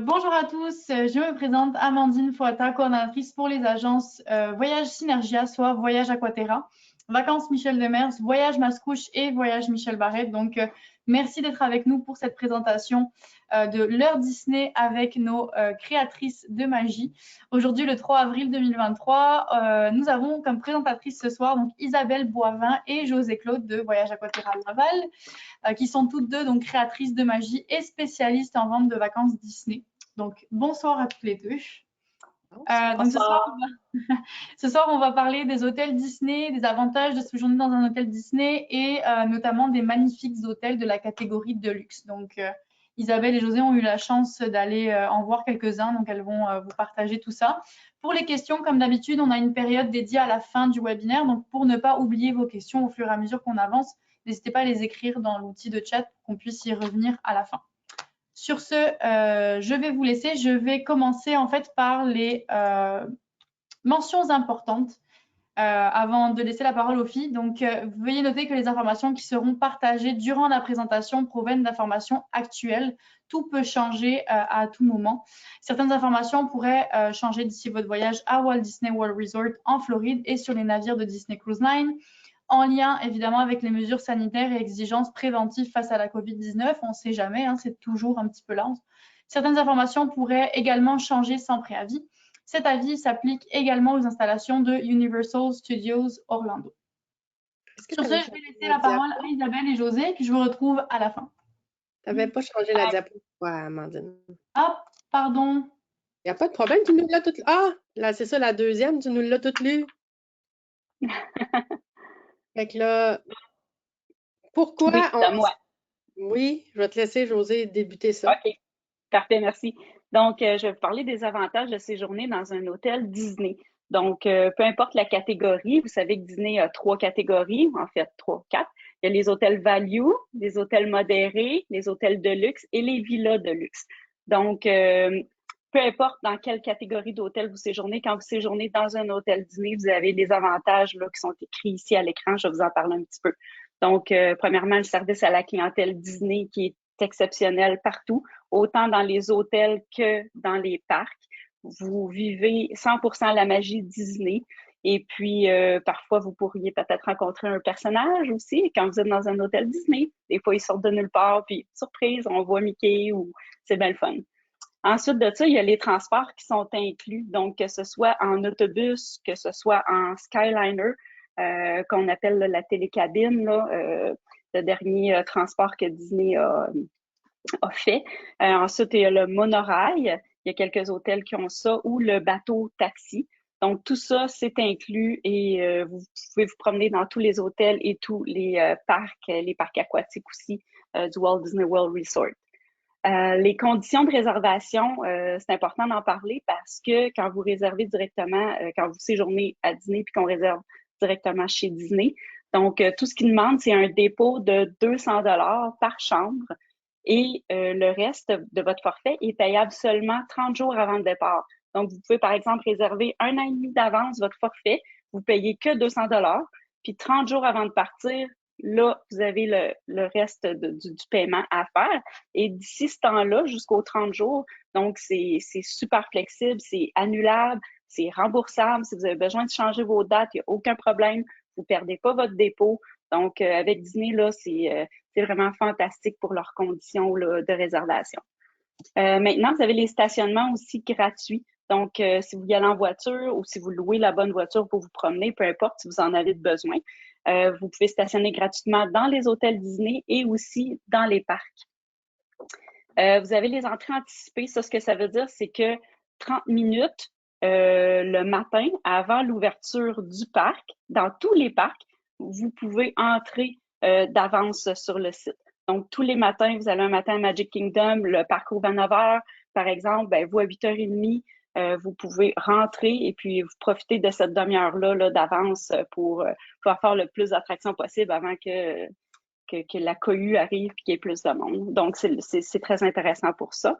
Bonjour à tous, je me présente Amandine Fouata, coordonnatrice pour les agences Voyage Synergia, soit Voyage Aquaterra, Vacances Michel Demers, Voyage Mascouche et Voyage Michel Barrette. Donc, merci d'être avec nous pour cette présentation de l'heure Disney avec nos créatrices de magie. Aujourd'hui, le 3 avril 2023, nous avons comme présentatrice ce soir donc Isabelle Boivin et José Claude de Voyage Aquaterra Laval, qui sont toutes deux donc créatrices de magie et spécialistes en vente de vacances Disney. Donc, bonsoir à toutes les deux. Donc ce soir, on va parler des hôtels Disney, des avantages de séjourner dans un hôtel Disney et notamment des magnifiques hôtels de la catégorie de luxe. Donc, Isabelle et José ont eu la chance d'aller en voir quelques-uns, donc elles vont vous partager tout ça. Pour les questions, comme d'habitude, on a une période dédiée à la fin du webinaire. Donc, pour ne pas oublier vos questions au fur et à mesure qu'on avance, n'hésitez pas à les écrire dans l'outil de chat pour qu'on puisse y revenir à la fin. Sur ce, je vais vous laisser. Je vais commencer en fait par les mentions importantes avant de laisser la parole aux filles. Donc, veuillez noter que les informations qui seront partagées durant la présentation proviennent d'informations actuelles. Tout peut changer à tout moment. Certaines informations pourraient changer d'ici votre voyage à Walt Disney World Resort en Floride et sur les navires de Disney Cruise Line, en lien évidemment avec les mesures sanitaires et exigences préventives face à la COVID-19. On ne sait jamais, hein, c'est toujours un petit peu là. Certaines informations pourraient également changer sans préavis. Cet avis s'applique également aux installations de Universal Studios Orlando. Sur ce, je vais laisser la parole à Isabelle et José, puis je vous retrouve à la fin. Tu n'avais pas changé la diapo, Amandine. Ah, pardon. Il n'y a pas de problème, tu nous l'as toutes. Ah, là, c'est ça, la deuxième, tu nous l'as toutes lues. Fait que là, pourquoi oui, c'est à moi. Oui, je vais te laisser, José, débuter ça. OK, parfait, merci. Donc, je vais vous parler des avantages de séjourner dans un hôtel Disney. Donc, peu importe la catégorie, vous savez que Disney a 3 catégories, en fait 3, 4. Il y a les hôtels value, les hôtels modérés, les hôtels de luxe et les villas de luxe. Donc, peu importe dans quelle catégorie d'hôtel vous séjournez, quand vous séjournez dans un hôtel Disney, vous avez les avantages là, qui sont écrits ici à l'écran. Je vais vous en parler un petit peu. Donc, premièrement, le service à la clientèle Disney qui est exceptionnel partout, autant dans les hôtels que dans les parcs. Vous vivez 100% la magie Disney. Et puis, parfois, vous pourriez peut-être rencontrer un personnage aussi quand vous êtes dans un hôtel Disney. Des fois, ils sortent de nulle part, puis surprise, on voit Mickey ou c'est bien le fun. Ensuite de ça, il y a les transports qui sont inclus. Donc, que ce soit en autobus, que ce soit en Skyliner, qu'on appelle là, la télécabine, là, le dernier transport que Disney a fait. Ensuite, il y a le monorail. Il y a quelques hôtels qui ont ça, ou le bateau taxi. Donc, tout ça, c'est inclus et vous pouvez vous promener dans tous les hôtels et tous les parcs aquatiques aussi du Walt Disney World Resort. Les conditions de réservation, c'est important d'en parler parce que quand vous réservez directement, quand vous séjournez à Disney puis qu'on réserve directement chez Disney, donc tout ce qu'ils demandent, c'est un dépôt de 200 $ par chambre et le reste de votre forfait est payable seulement 30 jours avant le départ. Donc, vous pouvez par exemple réserver 1 an et demi d'avance votre forfait, vous payez que 200 $, puis 30 jours avant de partir, là, vous avez le reste du paiement à faire. Et d'ici ce temps-là, jusqu'aux 30 jours, donc c'est super flexible, c'est annulable, c'est remboursable. Si vous avez besoin de changer vos dates, il n'y a aucun problème. Vous ne perdez pas votre dépôt. Donc, avec Disney, là, c'est vraiment fantastique pour leurs conditions là, de réservation. Maintenant, vous avez les stationnements aussi gratuits. Donc, si vous y allez en voiture ou si vous louez la bonne voiture pour vous promener, peu importe si vous en avez besoin, vous pouvez stationner gratuitement dans les hôtels Disney et aussi dans les parcs. Vous avez les entrées anticipées. Ça, ce que ça veut dire, c'est que 30 minutes le matin, avant l'ouverture du parc, dans tous les parcs, vous pouvez entrer d'avance sur le site. Donc, tous les matins, vous allez un matin à Magic Kingdom, le parc ouvre à 9 h, par exemple, ben, vous, à 8 h 30, vous pouvez rentrer et puis vous profitez de cette demi-heure-là là, d'avance pour pouvoir faire le plus d'attractions possible avant que la cohue arrive et qu'il y ait plus de monde. Donc, c'est très intéressant pour ça.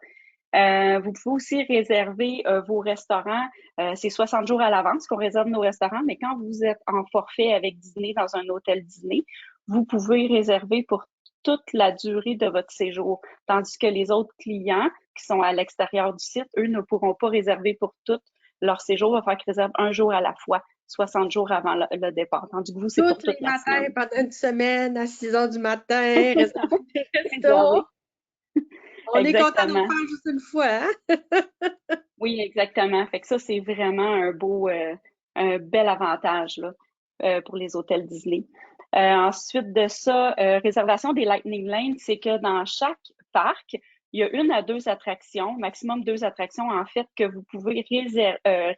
Vous pouvez aussi réserver vos restaurants. C'est 60 jours à l'avance qu'on réserve nos restaurants, mais quand vous êtes en forfait avec Disney dans un hôtel Disney, vous pouvez réserver pour toute la durée de votre séjour. Tandis que les autres clients, qui sont à l'extérieur du site, eux ne pourront pas réserver pour tout leur séjour. Il va falloir qu'ils réservent un jour à la fois, 60 jours avant le départ. Tandis que vous, c'est pour Tous les toute la matins, semaine. pendant une semaine, à 6 h du matin, réserver des Réserver. restos. On est content de le Exactement. faire juste une fois, hein? Oui, exactement. Fait que ça, c'est vraiment un bel avantage là, pour les hôtels Disney. Ensuite de ça, réservation des Lightning Lanes, c'est que dans chaque parc, il y a 1 à 2 attractions, maximum 2 attractions en fait, que vous pouvez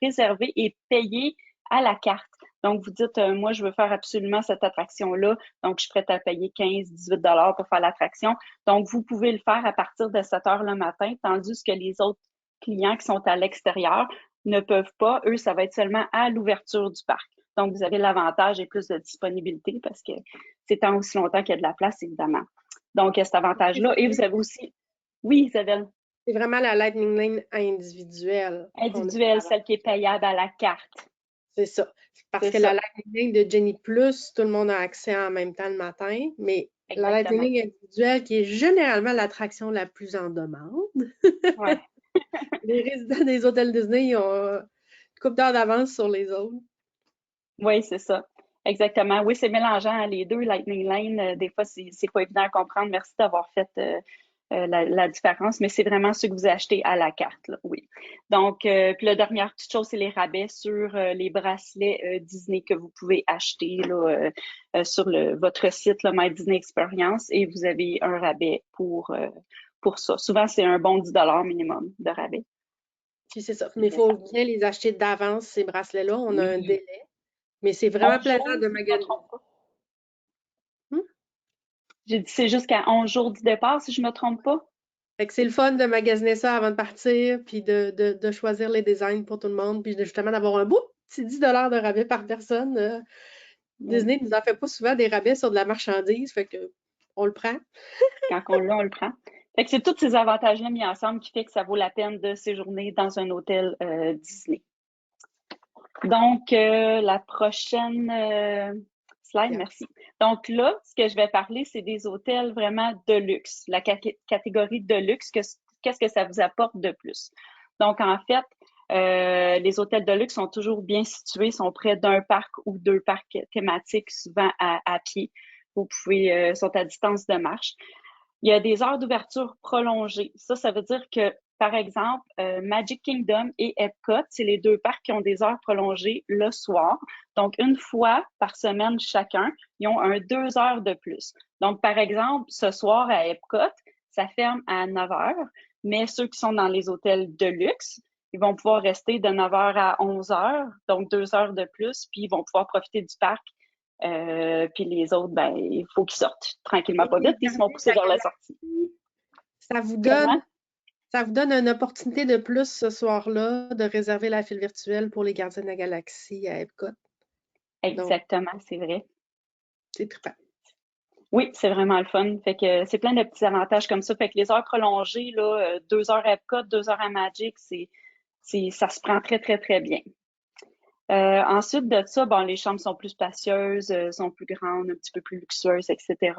réserver et payer à la carte. Donc, vous dites, moi, je veux faire absolument cette attraction-là, donc je suis prête à payer 15-18 $ pour faire l'attraction. Donc, vous pouvez le faire à partir de 7 h le matin, tandis que les autres clients qui sont à l'extérieur ne peuvent pas. Eux, ça va être seulement à l'ouverture du parc. Donc, vous avez l'avantage et plus de disponibilité parce que c'est tant aussi longtemps qu'il y a de la place, évidemment. Donc, il y a cet avantage-là. Et vous avez aussi... Oui, Isabelle. C'est vraiment la Lightning Lane individuelle. Individuelle, celle qui est payable à la carte. C'est ça. Parce que la Lightning Lane de Jenny Plus, tout le monde a accès en même temps le matin, mais la Lightning Lane individuelle, qui est généralement l'attraction la plus en demande. Ouais. Les résidents des hôtels Disney ils ont une couple d'heures d'avance sur les autres. Oui, c'est ça. Exactement. Oui, c'est mélangeant les deux. Lightning Lane, des fois, c'est pas évident à comprendre. Merci d'avoir fait la différence, mais c'est vraiment ce que vous achetez à la carte, là, oui. Donc, puis la dernière petite chose, c'est les rabais sur les bracelets Disney que vous pouvez acheter là, sur votre site, là, My Disney Experience, et vous avez un rabais pour ça. Souvent, c'est un bon 10 $ minimum de rabais. Puis c'est ça. Mais il faut bien les acheter d'avance, ces bracelets-là. On a un délai. Mais c'est vraiment plaisant de magasiner. J'ai dit c'est jusqu'à 11 jours du départ, si je ne me trompe pas. Fait que c'est le fun de magasiner ça avant de partir, puis de choisir les designs pour tout le monde, puis justement d'avoir un beau petit 10 $ de rabais par personne. Disney ne nous en fait pas souvent des rabais sur de la marchandise, fait que on le prend. Quand on l'a, on le prend. Fait que c'est tous ces avantages-là mis ensemble qui fait que ça vaut la peine de séjourner dans un hôtel Disney. Donc, la prochaine slide, merci. Donc là, ce que je vais parler, c'est des hôtels vraiment de luxe, la catégorie de luxe, qu'est-ce que ça vous apporte de plus? Donc, en fait, les hôtels de luxe sont toujours bien situés, sont près d'un parc ou 2 parcs thématiques, souvent à pied. Vous pouvez, sont à distance de marche. Il y a des heures d'ouverture prolongées. Ça veut dire que, par exemple, Magic Kingdom et Epcot, c'est les 2 parcs qui ont des heures prolongées le soir. Donc, une fois par semaine chacun, ils ont 2 heures de plus. Donc, par exemple, ce soir à Epcot, ça ferme à 9 h, mais ceux qui sont dans les hôtels de luxe, ils vont pouvoir rester de 9 h à 11 h, donc 2 heures de plus, puis ils vont pouvoir profiter du parc. Puis les autres, ben, il faut qu'ils sortent tranquillement, pas vite, ils se vont pousser vers la sortie. Ça vous donne une opportunité de plus ce soir-là de réserver la file virtuelle pour les Gardiens de la Galaxie à Epcot. Exactement, c'est vrai. C'est trippant. Oui, c'est vraiment le fun. Fait que c'est plein de petits avantages comme ça. Fait que les heures prolongées, là, 2 heures à Epcot, 2 heures à Magic, ça se prend très, très, très bien. Ensuite de ça, bon, les chambres sont plus spacieuses, sont plus grandes, un petit peu plus luxueuses, etc.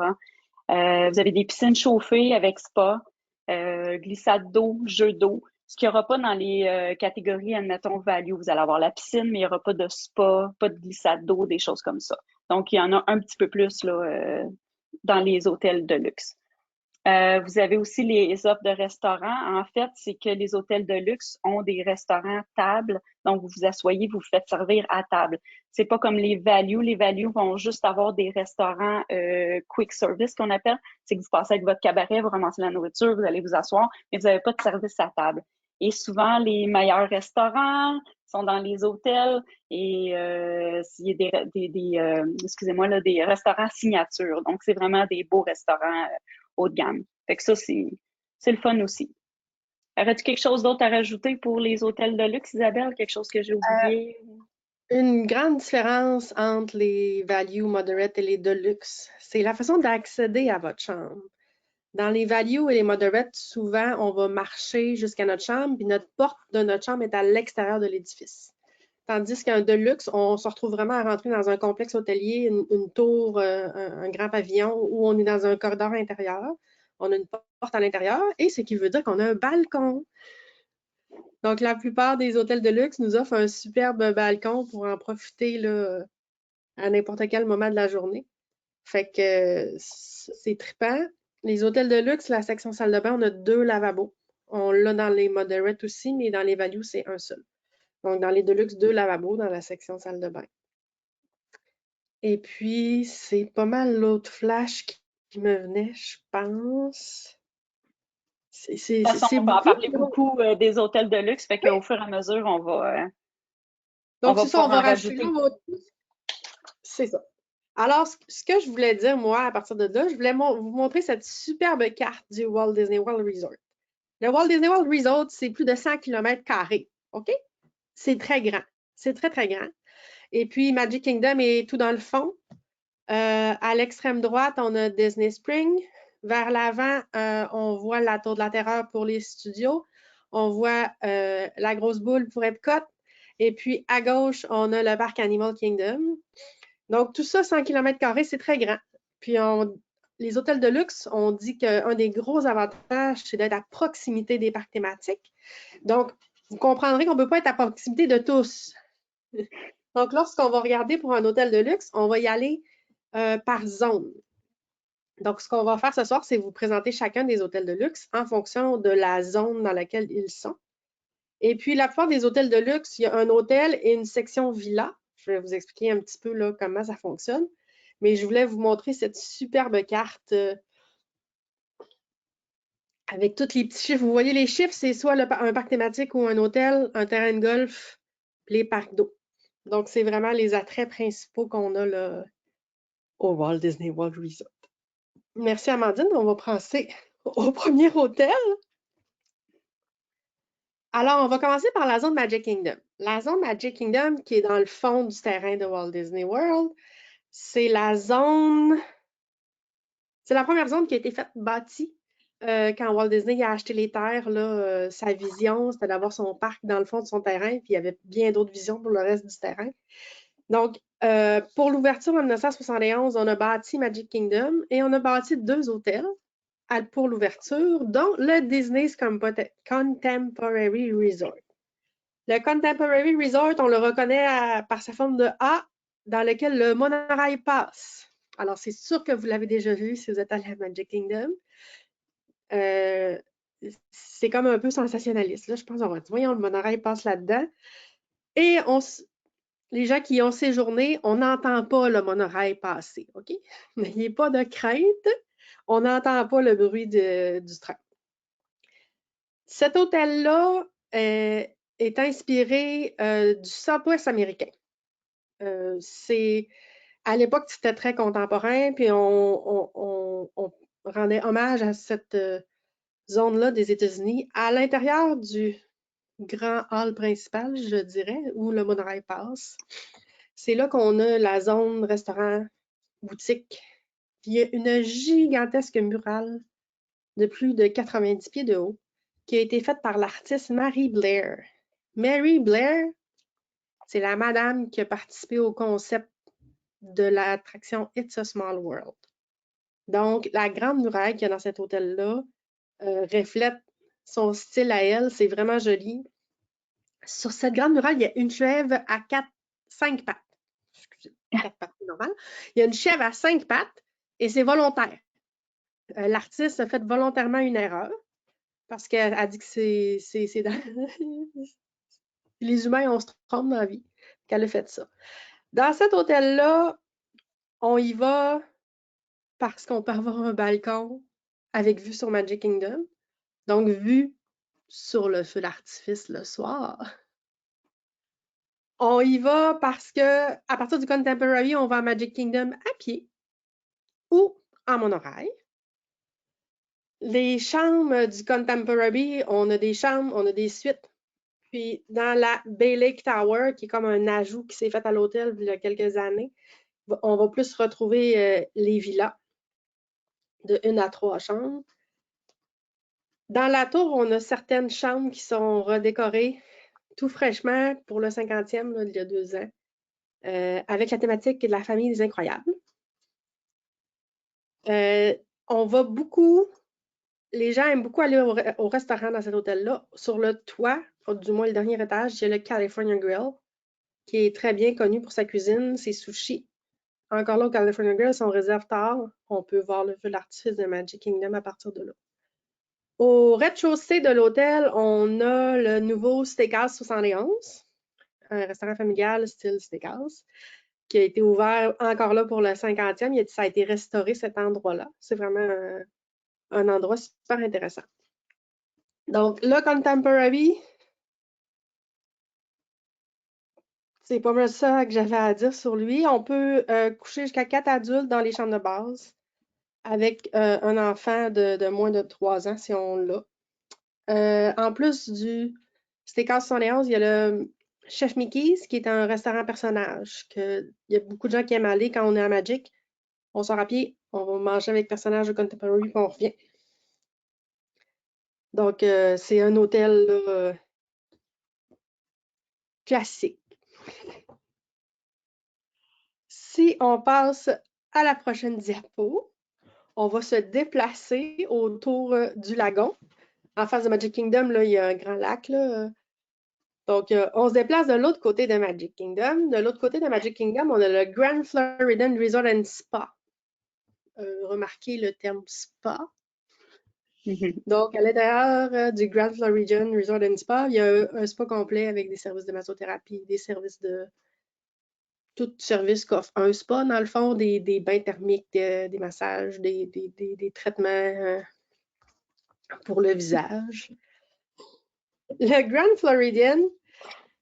Vous avez des piscines chauffées avec spa, glissade d'eau, jeux d'eau. Ce qu'il n'y aura pas dans les catégories, admettons, value. Vous allez avoir la piscine, mais il n'y aura pas de spa, pas de glissade d'eau, des choses comme ça. Donc, il y en a un petit peu plus là, dans les hôtels de luxe. Vous avez aussi les offres de restaurants. En fait, c'est que les hôtels de luxe ont des restaurants tables. Donc, vous vous asseyez, vous vous faites servir à table. C'est pas comme les value. Les value vont juste avoir des restaurants quick service qu'on appelle. C'est que vous passez avec votre cabaret, vous ramassez la nourriture, vous allez vous asseoir, mais vous n'avez pas de service à table. Et souvent, les meilleurs restaurants sont dans les hôtels et il y a excusez-moi, là, des restaurants signature. Donc, c'est vraiment des beaux restaurants haut de gamme. Fait que ça, c'est le fun aussi. Aurais-tu quelque chose d'autre à rajouter pour les hôtels de luxe, Isabelle? Quelque chose que j'ai oublié? Une grande différence entre les value, moderate et les deluxe, c'est la façon d'accéder à votre chambre. Dans les value et les moderate, souvent, on va marcher jusqu'à notre chambre, puis notre porte de notre chambre est à l'extérieur de l'édifice. Tandis qu'un deluxe, on se retrouve vraiment à rentrer dans un complexe hôtelier, une tour, un grand pavillon, où on est dans un corridor intérieur. on a une porte à l'intérieur et ce qui veut dire qu'on a un balcon. Donc, la plupart des hôtels de luxe nous offrent un superbe balcon pour en profiter là, à n'importe quel moment de la journée. Fait que c'est trippant. Les hôtels de luxe, la section salle de bain, on a 2 lavabos. On l'a dans les moderate aussi, mais dans les value, c'est un seul. Donc, dans les Deluxe, 2 lavabos dans la section salle de bain. Et puis, c'est pas mal l'autre flash qui me venait, je pense. De toute façon, on va en parler beaucoup des hôtels de luxe, fait qu'au fur et à mesure, on va Donc, c'est ça, on va pouvoir en rajouter rajouter. là. C'est ça. Alors, ce que je voulais dire, moi, à partir de là, je voulais vous montrer cette superbe carte du Walt Disney World Resort. Le Walt Disney World Resort, c'est plus de 100 km², OK? C'est très grand. C'est très, très grand. Et puis, Magic Kingdom est tout dans le fond. À l'extrême droite, on a Disney Spring. Vers l'avant, on voit la Tour de la Terreur pour les studios. On voit la grosse boule pour Epcot. Et puis, à gauche, on a le parc Animal Kingdom. Donc, tout ça, 100 km², c'est très grand. Puis, les hôtels de luxe, on dit qu'un des gros avantages, c'est d'être à proximité des parcs thématiques. Donc, vous comprendrez qu'on ne peut pas être à proximité de tous. Donc, lorsqu'on va regarder pour un hôtel de luxe, on va y aller par zone. Donc, ce qu'on va faire ce soir, c'est vous présenter chacun des hôtels de luxe en fonction de la zone dans laquelle ils sont. Et puis, la plupart des hôtels de luxe, il y a un hôtel et une section villa. Je vais vous expliquer un petit peu là, comment ça fonctionne. Mais je voulais vous montrer cette superbe carte avec tous les petits chiffres. Vous voyez les chiffres, c'est soit un parc thématique ou un hôtel, un terrain de golf, les parcs d'eau. Donc, c'est vraiment les attraits principaux qu'on a là, au Walt Disney World Resort. Merci Amandine, on va passer au premier hôtel. Alors, on va commencer par la zone Magic Kingdom. La zone Magic Kingdom, qui est dans le fond du terrain de Walt Disney World, c'est la première zone qui a été bâtie quand Walt Disney a acheté les terres. Là, sa vision, c'était d'avoir son parc dans le fond de son terrain, puis il y avait bien d'autres visions pour le reste du terrain. Donc, pour l'ouverture en 1971, on a bâti Magic Kingdom et on a bâti 2 hôtels pour l'ouverture, dont le Disney's Contemporary Resort. Le Contemporary Resort, on le reconnaît par sa forme de A dans lequel le monorail passe. Alors, c'est sûr que vous l'avez déjà vu si vous êtes allé à Magic Kingdom. C'est comme un peu sensationnaliste. Là, je pense qu'on va dire, voyons, le monorail passe là-dedans. Et les gens qui y ont séjourné, on n'entend pas le monorail passer, OK? N'ayez pas de crainte. On n'entend pas le bruit du train. Cet hôtel-là est inspiré du Southwest américain. À l'époque, c'était très contemporain, puis on rendait hommage à cette zone-là des États-Unis à l'intérieur du grand hall principal, je dirais, où le monorail passe. C'est là qu'on a la zone restaurant, boutique. Puis il y a une gigantesque murale de plus de 90 pieds de haut qui a été faite par l'artiste Mary Blair. Mary Blair, c'est la madame qui a participé au concept de l'attraction It's a Small World. Donc, la grande muraille qu'il y a dans cet hôtel-là reflète son style à elle. C'est vraiment joli. Sur cette grande muraille, il y a une chèvre à 5 pattes. Excusez, 4 pattes, c'est normal. Il y a une chèvre à 5 pattes et c'est volontaire. L'artiste a fait volontairement une erreur parce qu'elle a dit que c'est dans... Les humains, on se trompe dans la vie. Qu'elle a fait ça. Dans cet hôtel-là, on y va parce qu'on peut avoir un balcon avec vue sur Magic Kingdom. Donc, vue sur le feu d'artifice le soir. On y va parce que à partir du Contemporary, on va à Magic Kingdom à pied ou en monorail. Les chambres du Contemporary, on a des chambres, on a des suites. Puis dans la Bay Lake Tower, qui est comme un ajout qui s'est fait à l'hôtel il y a quelques années, on va plus retrouver les villas de 1 à 3 chambres. Dans la tour, on a certaines chambres qui sont redécorées tout fraîchement pour le 50e, là, il y a 2 ans, avec la thématique de la famille des incroyables. On va beaucoup les gens aiment beaucoup aller au restaurant dans cet hôtel-là. Sur le toit, du moins le dernier étage, il y a le California Grill, qui est très bien connu pour sa cuisine, ses sushis. Encore là, au California Grill, si on réserve tard, on peut voir le feu d'artifice de Magic Kingdom à partir de là. Au rez-de-chaussée de l'hôtel, on a le nouveau Steakhouse 71, un restaurant familial style steakhouse, qui a été ouvert encore là pour le 50e. Ça a été restauré, cet endroit-là. C'est vraiment un endroit super intéressant. Donc, le Contemporary, c'est pas mal ça que j'avais à dire sur lui. On peut coucher jusqu'à 4 adultes dans les chambres de base avec un enfant de moins de 3 ans si on l'a. En plus du Steakhouse 71, il y a le Chef Mickey's qui est un restaurant personnage. Il y a beaucoup de gens qui aiment aller quand on est à Magic. On sort à pied, on va manger avec personnage de Contemporary puis on revient. Donc, c'est un hôtel là, classique. Si on passe à la prochaine diapo, on va se déplacer autour du lagon. En face de Magic Kingdom, là, il y a un grand lac. Là. Donc, on se déplace de l'autre côté de Magic Kingdom. De l'autre côté de Magic Kingdom, on a le Grand Floridian Resort and Spa. Remarquez le terme spa. Donc, à l'intérieur du Grand Floridian Resort and Spa, il y a un spa complet avec des services de massothérapie, des services de tout service qu'offre un spa, dans le fond, des bains thermiques, des massages, des traitements pour le visage. Le Grand Floridian,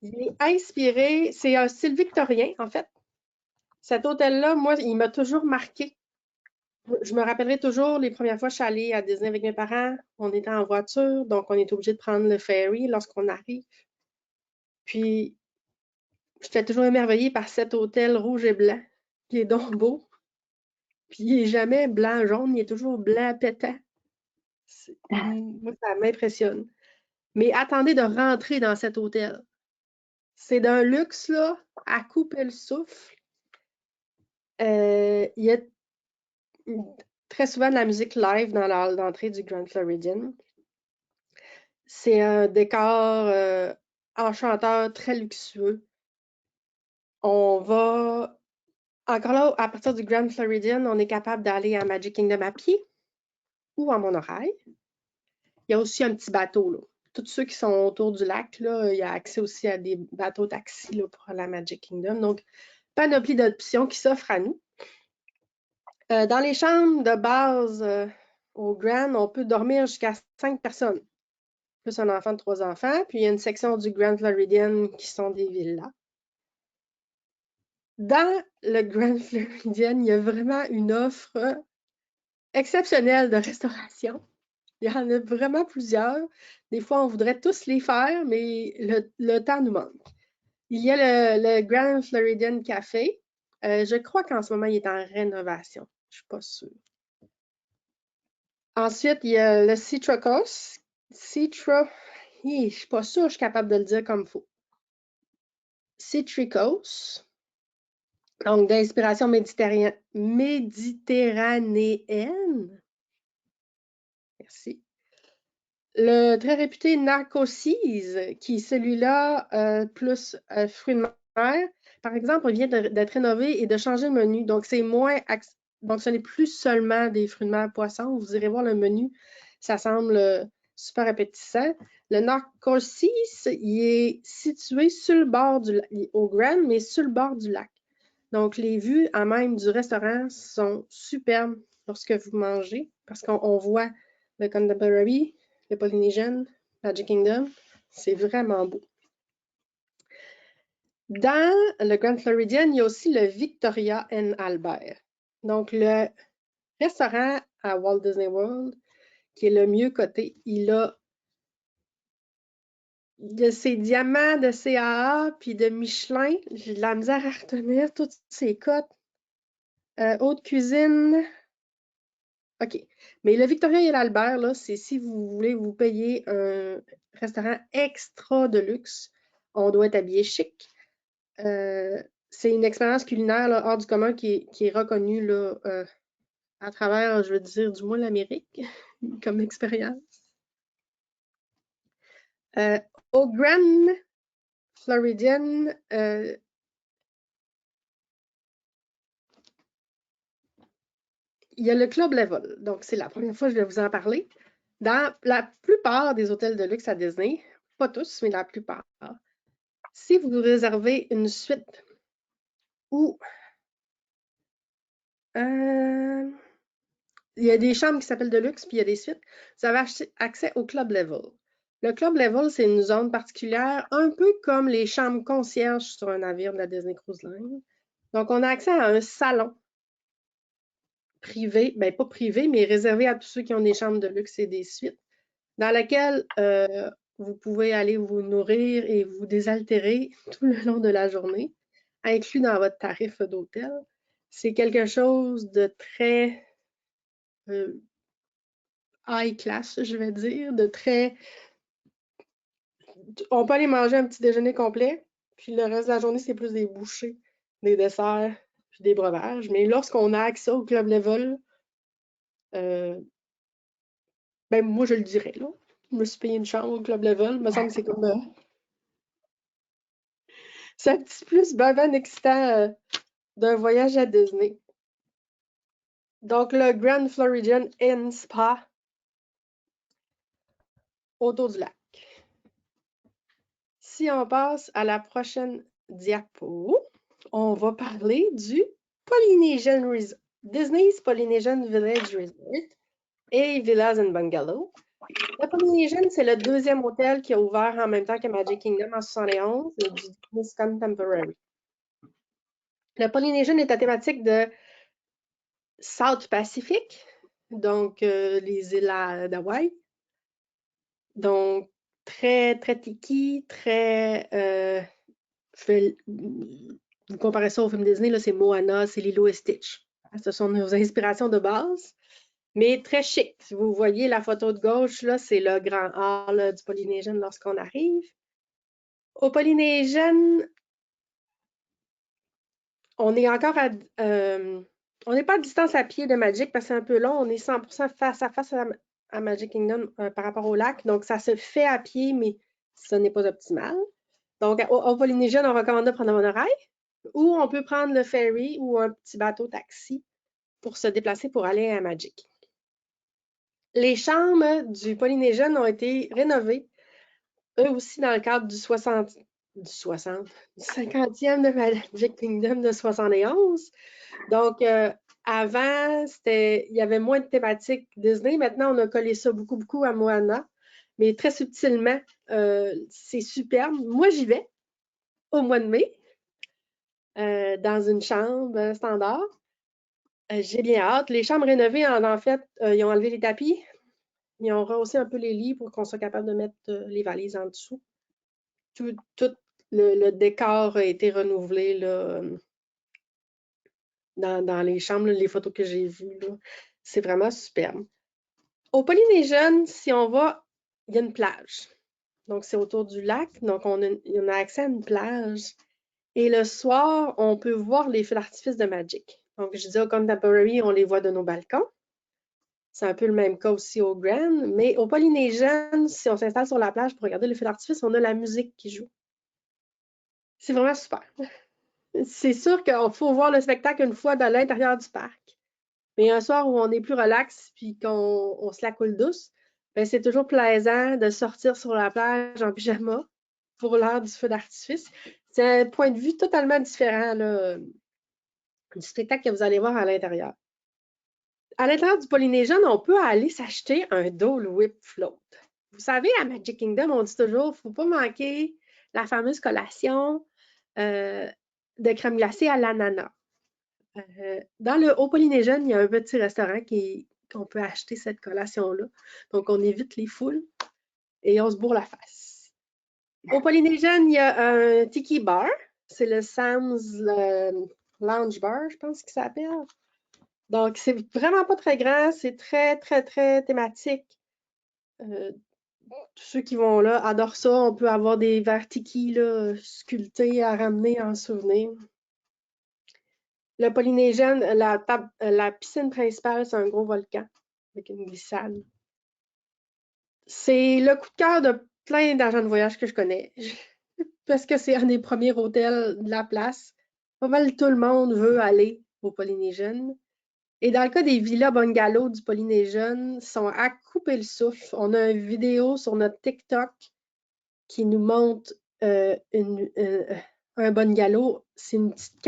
il est inspiré, c'est un style victorien, en fait. Cet hôtel-là, moi, il m'a toujours marqué. Je me rappellerai toujours les premières fois que je suis allée à Disney avec mes parents. On était en voiture, donc on est obligé de prendre le ferry lorsqu'on arrive. Puis, j'étais toujours émerveillée par cet hôtel rouge et blanc, qui est donc beau. Puis, il n'est jamais blanc-jaune, il est toujours blanc pétant. Moi, ça m'impressionne. Mais attendez de rentrer dans cet hôtel. C'est d'un luxe, là, à couper le souffle. Il y a très souvent de la musique live dans la hall d'entrée du Grand Floridian. C'est un décor enchanteur, très luxueux. On va, encore là, à partir du Grand Floridian, on est capable d'aller à Magic Kingdom à pied ou en monorail. Il y a aussi un petit bateau, là. Tous ceux qui sont autour du lac, là, il y a accès aussi à des bateaux taxis là, pour la Magic Kingdom. Donc, panoplie d'options qui s'offrent à nous. Dans les chambres de base au Grand, on peut dormir jusqu'à 5 personnes, plus un enfant de 3 enfants. Puis, il y a une section du Grand Floridian qui sont des villas. Dans le Grand Floridian, il y a vraiment une offre exceptionnelle de restauration. Il y en a vraiment plusieurs. Des fois, on voudrait tous les faire, mais le temps nous manque. Il y a le Grand Floridian Café. Je crois qu'en ce moment, il est en rénovation. Je ne suis pas sûre. Ensuite, il y a le Citrocos. Je ne suis pas sûre que je suis capable de le dire comme il faut. Citricos. Donc, d'inspiration méditerranéenne. Merci. Le très réputé Narcosis, qui est celui-là plus fruits de mer. Par exemple, il vient d'être rénové et de changer le menu. Donc, c'est moins... Donc, ce n'est plus seulement des fruits de mer poissons. Vous irez voir le menu. Ça semble super appétissant. Le Narcosis, il est situé sur le bord au Grand, mais sur le bord du lac. Donc, les vues à même du restaurant sont superbes lorsque vous mangez parce qu'on voit le Contemporary, le Polynesian, Magic Kingdom. C'est vraiment beau. Dans le Grand Floridian, il y a aussi le Victoria and Albert. Donc, le restaurant à Walt Disney World, qui est le mieux coté, il a de ses diamants de CAA puis de Michelin. J'ai de la misère à retenir toutes ces cotes. Haute cuisine. OK. Mais le Victoria et l'Albert, là, c'est si vous voulez vous payer un restaurant extra de luxe, on doit être habillé chic. C'est une expérience culinaire là, hors du commun qui est reconnue là, à travers, je veux dire, du moins l'Amérique. comme expérience. Au Grand Floridian, il y a le Club Level. Donc, c'est la première fois que je vais vous en parler. Dans la plupart des hôtels de luxe à Disney, pas tous, mais la plupart, si vous réservez une suite ou il y a des chambres qui s'appellent de luxe, puis il y a des suites, vous avez accès au Club Level. Le Club Level, c'est une zone particulière, un peu comme les chambres concierges sur un navire de la Disney Cruise Line. Donc, on a accès à un salon privé, bien pas privé, mais réservé à tous ceux qui ont des chambres de luxe et des suites, dans laquelle vous pouvez aller vous nourrir et vous désaltérer tout le long de la journée, inclus dans votre tarif d'hôtel. C'est quelque chose de très high class, je vais dire, de très... On peut aller manger un petit déjeuner complet, puis le reste de la journée, c'est plus des bouchées, des desserts, puis des breuvages. Mais lorsqu'on a accès au Club Level, ben moi, je le dirais, là. Je me suis payé une chambre au Club Level. Il me semble que c'est comme... c'est un petit plus ben excitant d'un voyage à Disney. Donc, le Grand Floridian Inn Spa autour du lac. Si on passe à la prochaine diapo, on va parler du Polynesian Resort, Disney's Polynesian Village Resort et Villas and Bungalow. Le Polynesian, c'est le deuxième hôtel qui a ouvert en même temps que Magic Kingdom en 1971, du Disney's Contemporary. Le Polynesian est à thématique de South Pacific, donc les îles d'Hawaï. Donc, très, très tiki, très... vous comparez ça au film Disney, là, c'est Moana, c'est Lilo et Stitch. Ce sont nos inspirations de base, mais très chic. Si vous voyez la photo de gauche, là, c'est le grand hall du Polynesian lorsqu'on arrive. Au Polynesian, on est encore à... on n'est pas à distance à pied de Magic parce que c'est un peu long. On est 100% face à face à Magic Kingdom par rapport au lac. Donc, ça se fait à pied, mais ce n'est pas optimal. Donc, au Polynesian, on recommande de prendre un monorail ou on peut prendre le ferry ou un petit bateau taxi pour se déplacer pour aller à Magic. Les chambres du Polynesian ont été rénovées, eux aussi dans le cadre du 50e de Magic Kingdom de 71. Donc, avant, il y avait moins de thématiques Disney. Maintenant, on a collé ça beaucoup à Moana, mais très subtilement. C'est superbe. Moi, j'y vais au mois de mai, dans une chambre standard. J'ai bien hâte. Les chambres rénovées, en fait, ils ont enlevé les tapis. Ils ont rehaussé un peu les lits pour qu'on soit capable de mettre les valises en dessous. Tout le décor a été renouvelé là, dans les chambres, là, les photos que j'ai vues. C'est vraiment superbe. Au Polynesian, si on va, il y a une plage. Donc, c'est autour du lac. Donc, on a accès à une plage. Et le soir, on peut voir les feux d'artifice de Magic. Donc, je dis au Contemporary, on les voit de nos balcons. C'est un peu le même cas aussi au Grand. Mais au Polynesian, si on s'installe sur la plage pour regarder les feux d'artifice, on a la musique qui joue. C'est vraiment super. C'est sûr qu'il faut voir le spectacle une fois dans l'intérieur du parc. Mais un soir où on est plus relax puis qu'on se la coule douce, ben c'est toujours plaisant de sortir sur la plage en pyjama pour l'heure du feu d'artifice. C'est un point de vue totalement différent là, du spectacle que vous allez voir à l'intérieur. À l'intérieur du Polynesian, on peut aller s'acheter un Dole Whip Float. Vous savez, à Magic Kingdom, on dit toujours, il ne faut pas manquer la fameuse collation de crème glacée à l'ananas. Dans le Haut Polynesian, il y a un petit restaurant qu'on peut acheter cette collation-là. Donc, on évite les foules et on se bourre la face. Au Polynesian, il y a un tiki bar. C'est le Sam's Lounge Bar, je pense qu'il s'appelle. Donc, c'est vraiment pas très grand. C'est très, très, très thématique. Tous ceux qui vont là adorent ça. On peut avoir des verres tiki là, sculptés à ramener en souvenir. Le Polynesian, la piscine principale, c'est un gros volcan avec une glissade. C'est le coup de cœur de plein d'agents de voyage que je connais. Parce que c'est un des premiers hôtels de la place. Pas mal tout le monde veut aller au Polynesian. Et dans le cas des villas bungalows du Polynesian, sont à couper le souffle. On a une vidéo sur notre TikTok qui nous montre un bungalow. C'est une petite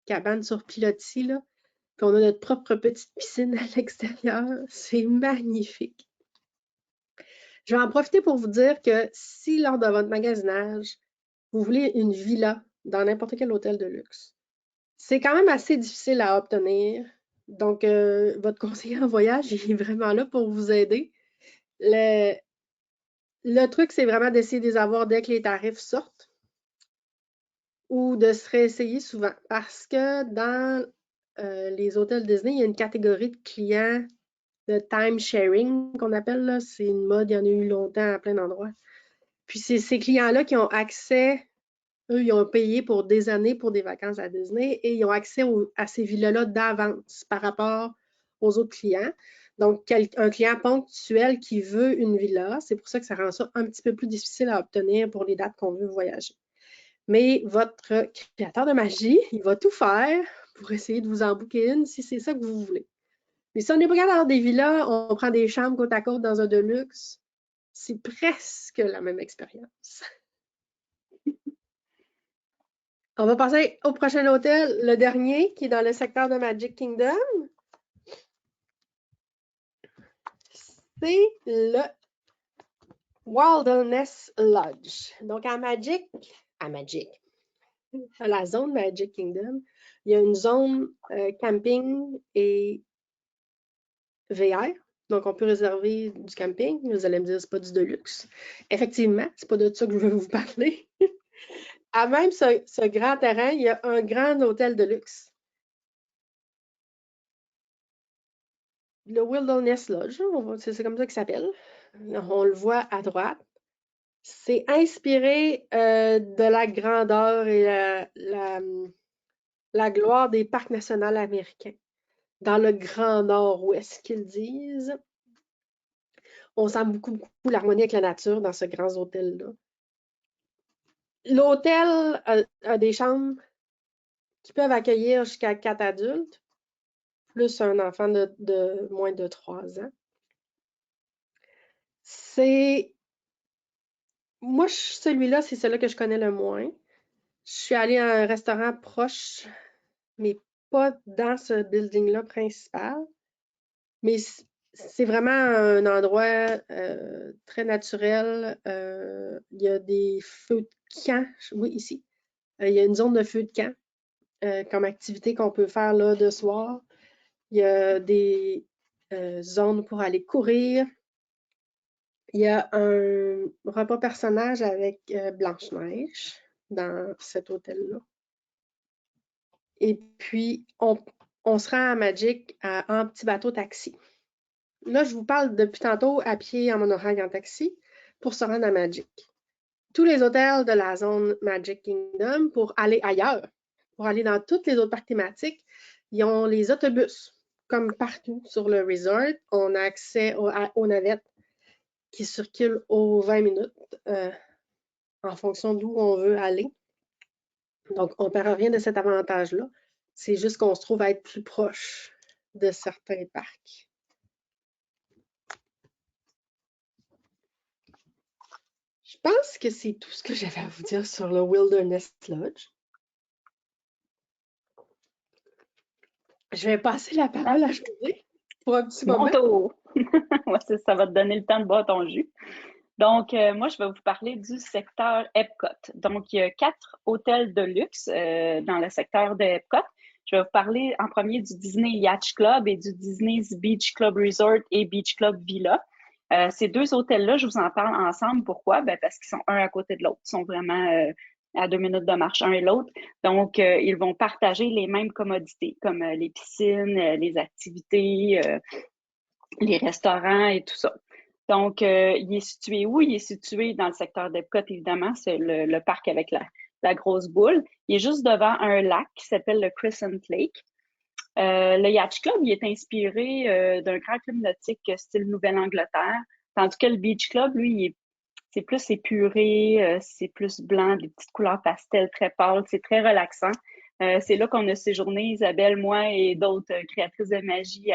cabane sur pilotis, là. Puis on a notre propre petite piscine à l'extérieur. C'est magnifique. Je vais en profiter pour vous dire que si lors de votre magasinage, vous voulez une villa dans n'importe quel hôtel de luxe, c'est quand même assez difficile à obtenir. Donc, votre conseiller en voyage, il est vraiment là pour vous aider. Le truc, c'est vraiment d'essayer de les avoir dès que les tarifs sortent ou de se réessayer souvent. Parce que dans les hôtels Disney, il y a une catégorie de clients de time sharing qu'on appelle. C'est une mode, il y en a eu longtemps à plein d'endroits. Puis c'est ces clients-là qui ont accès, eux, ils ont payé pour des années pour des vacances à Disney et ils ont accès à ces villas-là d'avance par rapport aux autres clients. Donc, un client ponctuel qui veut une villa, c'est pour ça que ça rend ça un petit peu plus difficile à obtenir pour les dates qu'on veut voyager. Mais votre créateur de magie, il va tout faire pour essayer de vous en booker une si c'est ça que vous voulez. Mais si on n'est pas capable d'avoir des villas, on prend des chambres côte à côte dans un deluxe, c'est presque la même expérience. On va passer au prochain hôtel, le dernier, qui est dans le secteur de Magic Kingdom. C'est le Wilderness Lodge. Donc, à la zone Magic Kingdom, il y a une zone camping et VR. Donc, on peut réserver du camping. Vous allez me dire, c'est pas du deluxe. Effectivement, c'est pas de ça que je veux vous parler. À même ce grand terrain, il y a un grand hôtel de luxe. Le Wilderness Lodge, c'est comme ça qu'il s'appelle. On le voit à droite. C'est inspiré de la grandeur et la gloire des parcs nationaux américains. Dans le Grand Nord-Ouest qu'ils disent. On sent beaucoup l'harmonie avec la nature dans ce grand hôtel-là. L'hôtel a des chambres qui peuvent accueillir jusqu'à 4 adultes, plus un enfant de moins de 3 ans. Moi, celui-là, c'est celui que je connais le moins. Je suis allée à un restaurant proche, mais pas dans ce building-là principal. Mais c'est vraiment un endroit très naturel. Il y a des feux de camp. Oui, ici. Il y a une zone de feu de camp comme activité qu'on peut faire là de soir. Il y a des zones pour aller courir. Il y a un repas personnage avec Blanche-Neige dans cet hôtel-là. Et puis, on se rend à Magic en petit bateau taxi. Là, je vous parle depuis tantôt à pied, en monorail, en taxi, pour se rendre à Magic. Tous les hôtels de la zone Magic Kingdom, pour aller ailleurs, pour aller dans tous les autres parcs thématiques, ils ont les autobus. Comme partout sur le resort, on a accès aux navettes qui circulent aux 20 minutes en fonction d'où on veut aller. Donc, on ne perd rien de cet avantage-là. C'est juste qu'on se trouve à être plus proche de certains parcs. Je pense que c'est tout ce que j'avais à vous dire sur le Wilderness Lodge. Je vais passer la parole à José pour un petit moment. Mon tour! Ça va te donner le temps de boire ton jus. Donc, moi, je vais vous parler du secteur Epcot. Donc, il y a 4 hôtels de luxe dans le secteur de Epcot. Je vais vous parler en premier du Disney Yacht Club et du Disney's Beach Club Resort et Beach Club Villa. Ces 2 hôtels-là, je vous en parle ensemble. Pourquoi? Parce qu'ils sont un à côté de l'autre. Ils sont vraiment à 2 minutes de marche, un et l'autre. Donc, ils vont partager les mêmes commodités, comme les piscines, les activités, les restaurants et tout ça. Donc, il est situé où? Il est situé dans le secteur d'Epcot, évidemment. C'est le parc avec la grosse boule. Il est juste devant un lac qui s'appelle le Crescent Lake. Le Yacht Club, il est inspiré d'un grand club nautique style Nouvelle-Angleterre, tandis que le Beach Club, lui, c'est plus épuré, c'est plus blanc, des petites couleurs pastel très pâles, c'est très relaxant. C'est là qu'on a séjourné, Isabelle, moi et d'autres créatrices de magie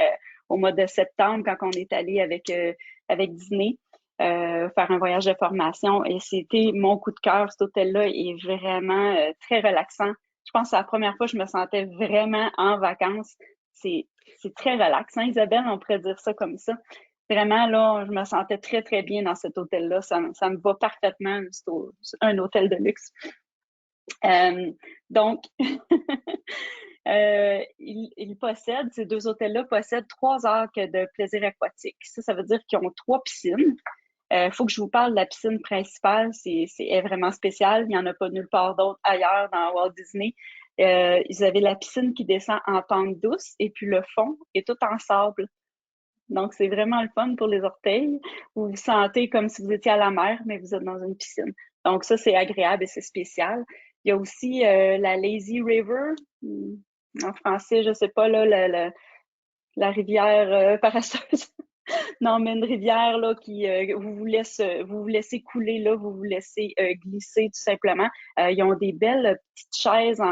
au mois de septembre quand on est allé avec Disney faire un voyage de formation. Et c'était mon coup de cœur. Cet hôtel-là est vraiment très relaxant. Je pense que c'est la première fois que je me sentais vraiment en vacances. C'est très relaxant, Isabelle, on pourrait dire ça comme ça. Vraiment, là, je me sentais très, très bien dans cet hôtel-là. Ça me va parfaitement. C'est un hôtel de luxe. Donc, ces deux hôtels-là possèdent 3 arcs de plaisir aquatique. Ça veut dire qu'ils ont 3 piscines. Faut que je vous parle de la piscine principale. C'est vraiment spécial. Il n'y en a pas nulle part d'autre ailleurs dans Walt Disney. Ils avaient la piscine qui descend en pente douce et puis le fond est tout en sable. Donc, c'est vraiment le fun pour les orteils. Vous vous sentez comme si vous étiez à la mer, mais vous êtes dans une piscine. Donc, ça, c'est agréable et c'est spécial. Il y a aussi la Lazy River. En français, je sais pas, là, la rivière paresseuse. Non, mais une rivière là qui vous vous laissez couler là, vous vous laissez glisser tout simplement. Ils ont des belles petites chaises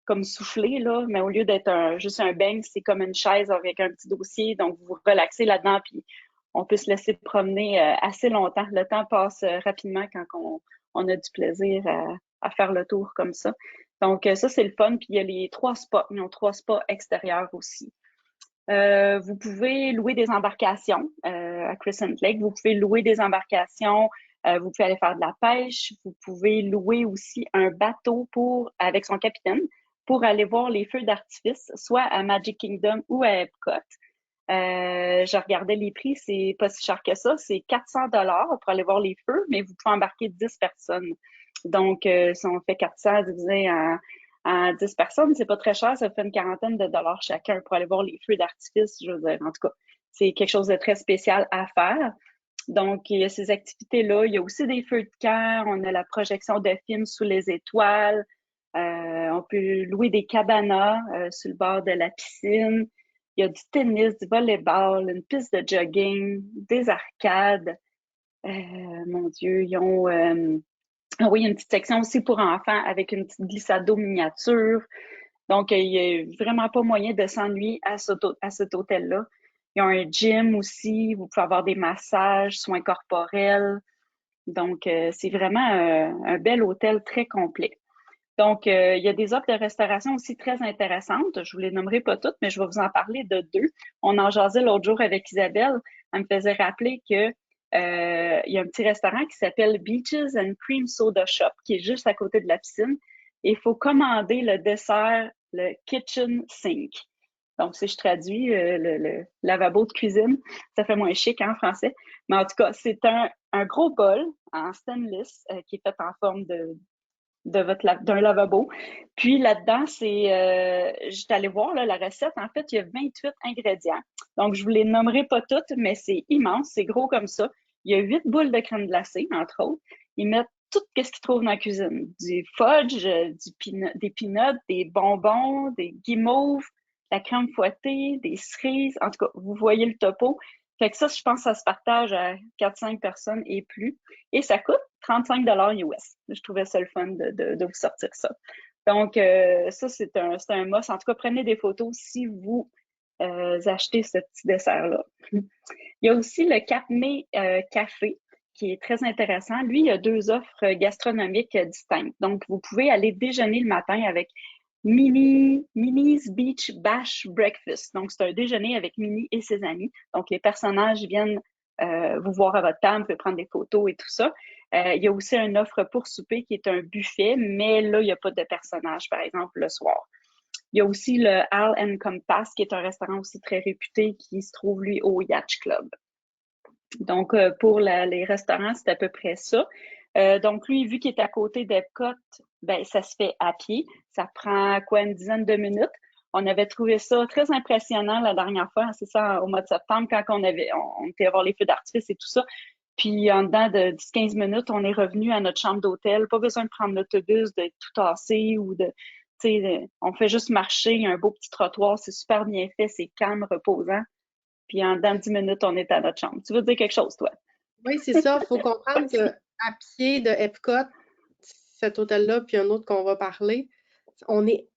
comme soufflées là, mais au lieu d'être juste un beigne, c'est comme une chaise avec un petit dossier, donc vous vous relaxez là-dedans puis on peut se laisser promener assez longtemps. Le temps passe rapidement quand on a du plaisir à faire le tour comme ça. Donc ça c'est le fun. Puis il y a les 3 spas. Ils ont 3 spas extérieurs aussi. Vous pouvez louer des embarcations à Crescent Lake. Vous pouvez louer des embarcations. Vous pouvez aller faire de la pêche. Vous pouvez louer aussi un bateau avec son capitaine pour aller voir les feux d'artifice, soit à Magic Kingdom ou à Epcot. Je regardais les prix, c'est pas si cher que ça. C'est 400 $ pour aller voir les feux, mais vous pouvez embarquer 10 personnes. Donc, si on fait 400 divisé en 10 personnes, c'est pas très cher, ça fait une quarantaine de dollars chacun pour aller voir les feux d'artifice, je veux dire. En tout cas, c'est quelque chose de très spécial à faire. Donc, il y a ces activités-là. Il y a aussi des feux de camp. On a la projection de films sous les étoiles. On peut louer des cabanas sur le bord de la piscine. Il y a du tennis, du volleyball, une piste de jogging, des arcades. Mon Dieu, ils ont... oui, il y a une petite section aussi pour enfants avec une petite glissade d'eau miniature. Donc, il n'y a vraiment pas moyen de s'ennuyer à cet hôtel-là. Ils ont un gym aussi. Vous pouvez avoir des massages, soins corporels. Donc, c'est vraiment un bel hôtel très complet. Donc, il y a des offres de restauration aussi très intéressantes. Je ne vous les nommerai pas toutes, mais je vais vous en parler de 2. On en jasait l'autre jour avec Isabelle. Elle me faisait rappeler que il y a un petit restaurant qui s'appelle Beaches and Cream Soda Shop, qui est juste à côté de la piscine. Et il faut commander le dessert, le kitchen sink. Donc, si je traduis le lavabo de cuisine, ça fait moins chic en français. Mais en tout cas, c'est un gros bol en stainless qui est fait en forme d'un lavabo. Puis là-dedans, j'étais allée voir là, la recette. En fait, il y a 28 ingrédients. Donc, je ne vous les nommerai pas toutes, mais c'est immense, c'est gros comme ça. Il y a 8 boules de crème glacée, entre autres. Ils mettent tout ce qu'ils trouvent dans la cuisine. Du fudge, des peanuts, des bonbons, des guimauves, la crème fouettée, des cerises. En tout cas, vous voyez le topo. Fait que ça, je pense que ça se partage à 4-5 personnes et plus. Et ça coûte 35 $ US. Je trouvais ça le fun de vous sortir ça. Donc, ça, c'est un must. En tout cas, prenez des photos si vous achetez ce petit dessert-là. Il y a aussi le Cap May Café, qui est très intéressant. Lui, il y a 2 offres gastronomiques distinctes. Donc, vous pouvez aller déjeuner le matin avec Minnie's Beach Bash Breakfast. Donc, c'est un déjeuner avec Minnie et ses amis. Donc, les personnages viennent vous voir à votre table, vous pouvez prendre des photos et tout ça. Il y a aussi une offre pour souper qui est un buffet, mais là, il n'y a pas de personnages, par exemple, le soir. Il y a aussi le Al and Compass, qui est un restaurant aussi très réputé qui se trouve, lui, au Yacht Club. Donc, pour les restaurants, c'est à peu près ça. Donc, lui, vu qu'il est à côté d'Epcot, ben, ça se fait à pied. Ça prend, une dizaine de minutes. On avait trouvé ça très impressionnant la dernière fois, c'est ça, au mois de septembre, quand on était voir les feux d'artifice et tout ça. Puis, en dedans de 10-15 minutes, on est revenu à notre chambre d'hôtel. Pas besoin de prendre l'autobus, d'être tout tassé ou tu sais, on fait juste marcher, il y a un beau petit trottoir, c'est super bien fait, c'est calme, reposant. Puis dans 10 minutes, on est à notre chambre. Tu veux dire quelque chose, toi? Oui, c'est ça. Il faut comprendre qu'à pied de Epcot, cet hôtel-là, puis un autre qu'on va parler, on est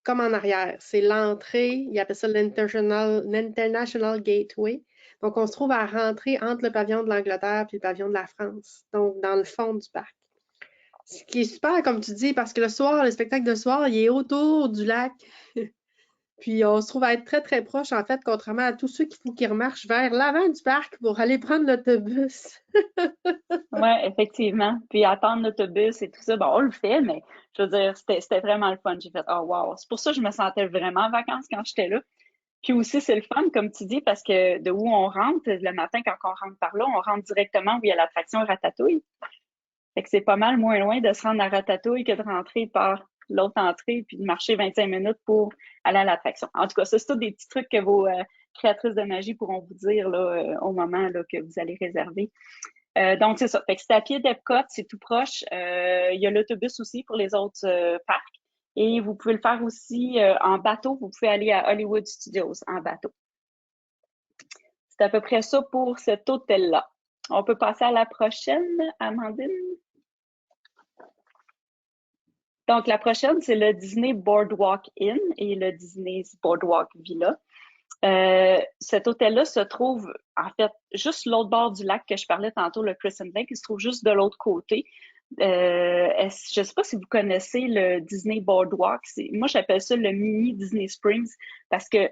comme en arrière. C'est l'entrée, ils appellent ça l'International Gateway. Donc, on se trouve à rentrer entre le pavillon de l'Angleterre et le pavillon de la France, donc dans le fond du parc. Ce qui est super, comme tu dis, parce que le soir, le spectacle de soir, il est autour du lac. Puis on se trouve à être très, très proche, en fait, contrairement à tous ceux qu'il faut qu'ils remarchent vers l'avant du parc pour aller prendre l'autobus. Oui, effectivement. Puis attendre l'autobus et tout ça, bon, on le fait, mais je veux dire, c'était vraiment le fun. J'ai fait, oh wow. C'est pour ça que je me sentais vraiment en vacances quand j'étais là. Puis aussi, c'est le fun, comme tu dis, parce que de où on rentre, le matin, quand on rentre par là, on rentre directement où il y a l'attraction Ratatouille. Fait que c'est pas mal moins loin de se rendre à Ratatouille que de rentrer par l'autre entrée puis de marcher 25 minutes pour aller à l'attraction. En tout cas, ça, c'est tous des petits trucs que vos créatrices de magie pourront vous dire là, au moment là, que vous allez réserver. Donc, c'est ça. Fait que c'est à pied d'Epcot, c'est tout proche. Il y a l'autobus aussi pour les autres parcs. Et vous pouvez le faire aussi en bateau. Vous pouvez aller à Hollywood Studios en bateau. C'est à peu près ça pour cet hôtel-là. On peut passer à la prochaine, Amandine. Donc, la prochaine, c'est le Disney Boardwalk Inn et le Disney's Boardwalk Villa. Cet hôtel-là se trouve, en fait, juste l'autre bord du lac que je parlais tantôt, le Crescent Lake, il se trouve juste de l'autre côté. Je ne sais pas si vous connaissez le Disney Boardwalk. Moi, j'appelle ça le mini Disney Springs parce que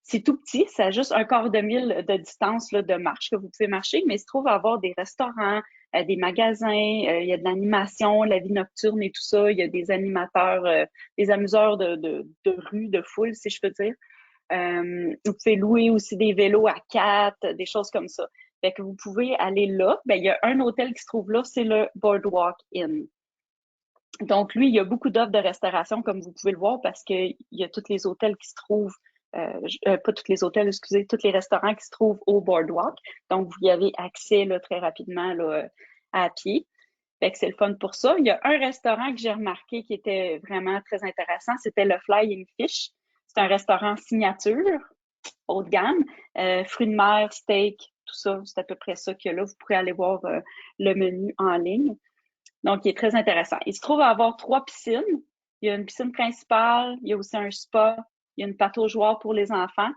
c'est tout petit, ça a juste un quart de mille de distance là, de marche que vous pouvez marcher, mais il se trouve avoir des restaurants, des magasins, il y a de l'animation, la vie nocturne et tout ça. Il y a des animateurs, des amuseurs de rue, de foule, si je peux dire. Vous pouvez louer aussi des vélos à 4, des choses comme ça. Fait que vous pouvez aller là. Ben, il y a un hôtel qui se trouve là, c'est le Boardwalk Inn. Donc, lui, il y a beaucoup d'offres de restauration, comme vous pouvez le voir, parce qu'il y a tous les hôtels qui se trouvent, pas tous les hôtels, excusez, tous les restaurants qui se trouvent au Boardwalk. Donc, vous y avez accès là, très rapidement là, à pied. Fait que c'est le fun pour ça. Il y a un restaurant que j'ai remarqué qui était vraiment très intéressant, c'était le Flying Fish. C'est un restaurant signature, haut de gamme, fruits de mer, steak, tout ça, c'est à peu près ça qu'il y a là. Vous pourrez aller voir le menu en ligne. Donc, il est très intéressant. Il se trouve à avoir 3 piscines. Il y a une piscine principale, il y a aussi un spa, il y a une pataugeoire pour les enfants.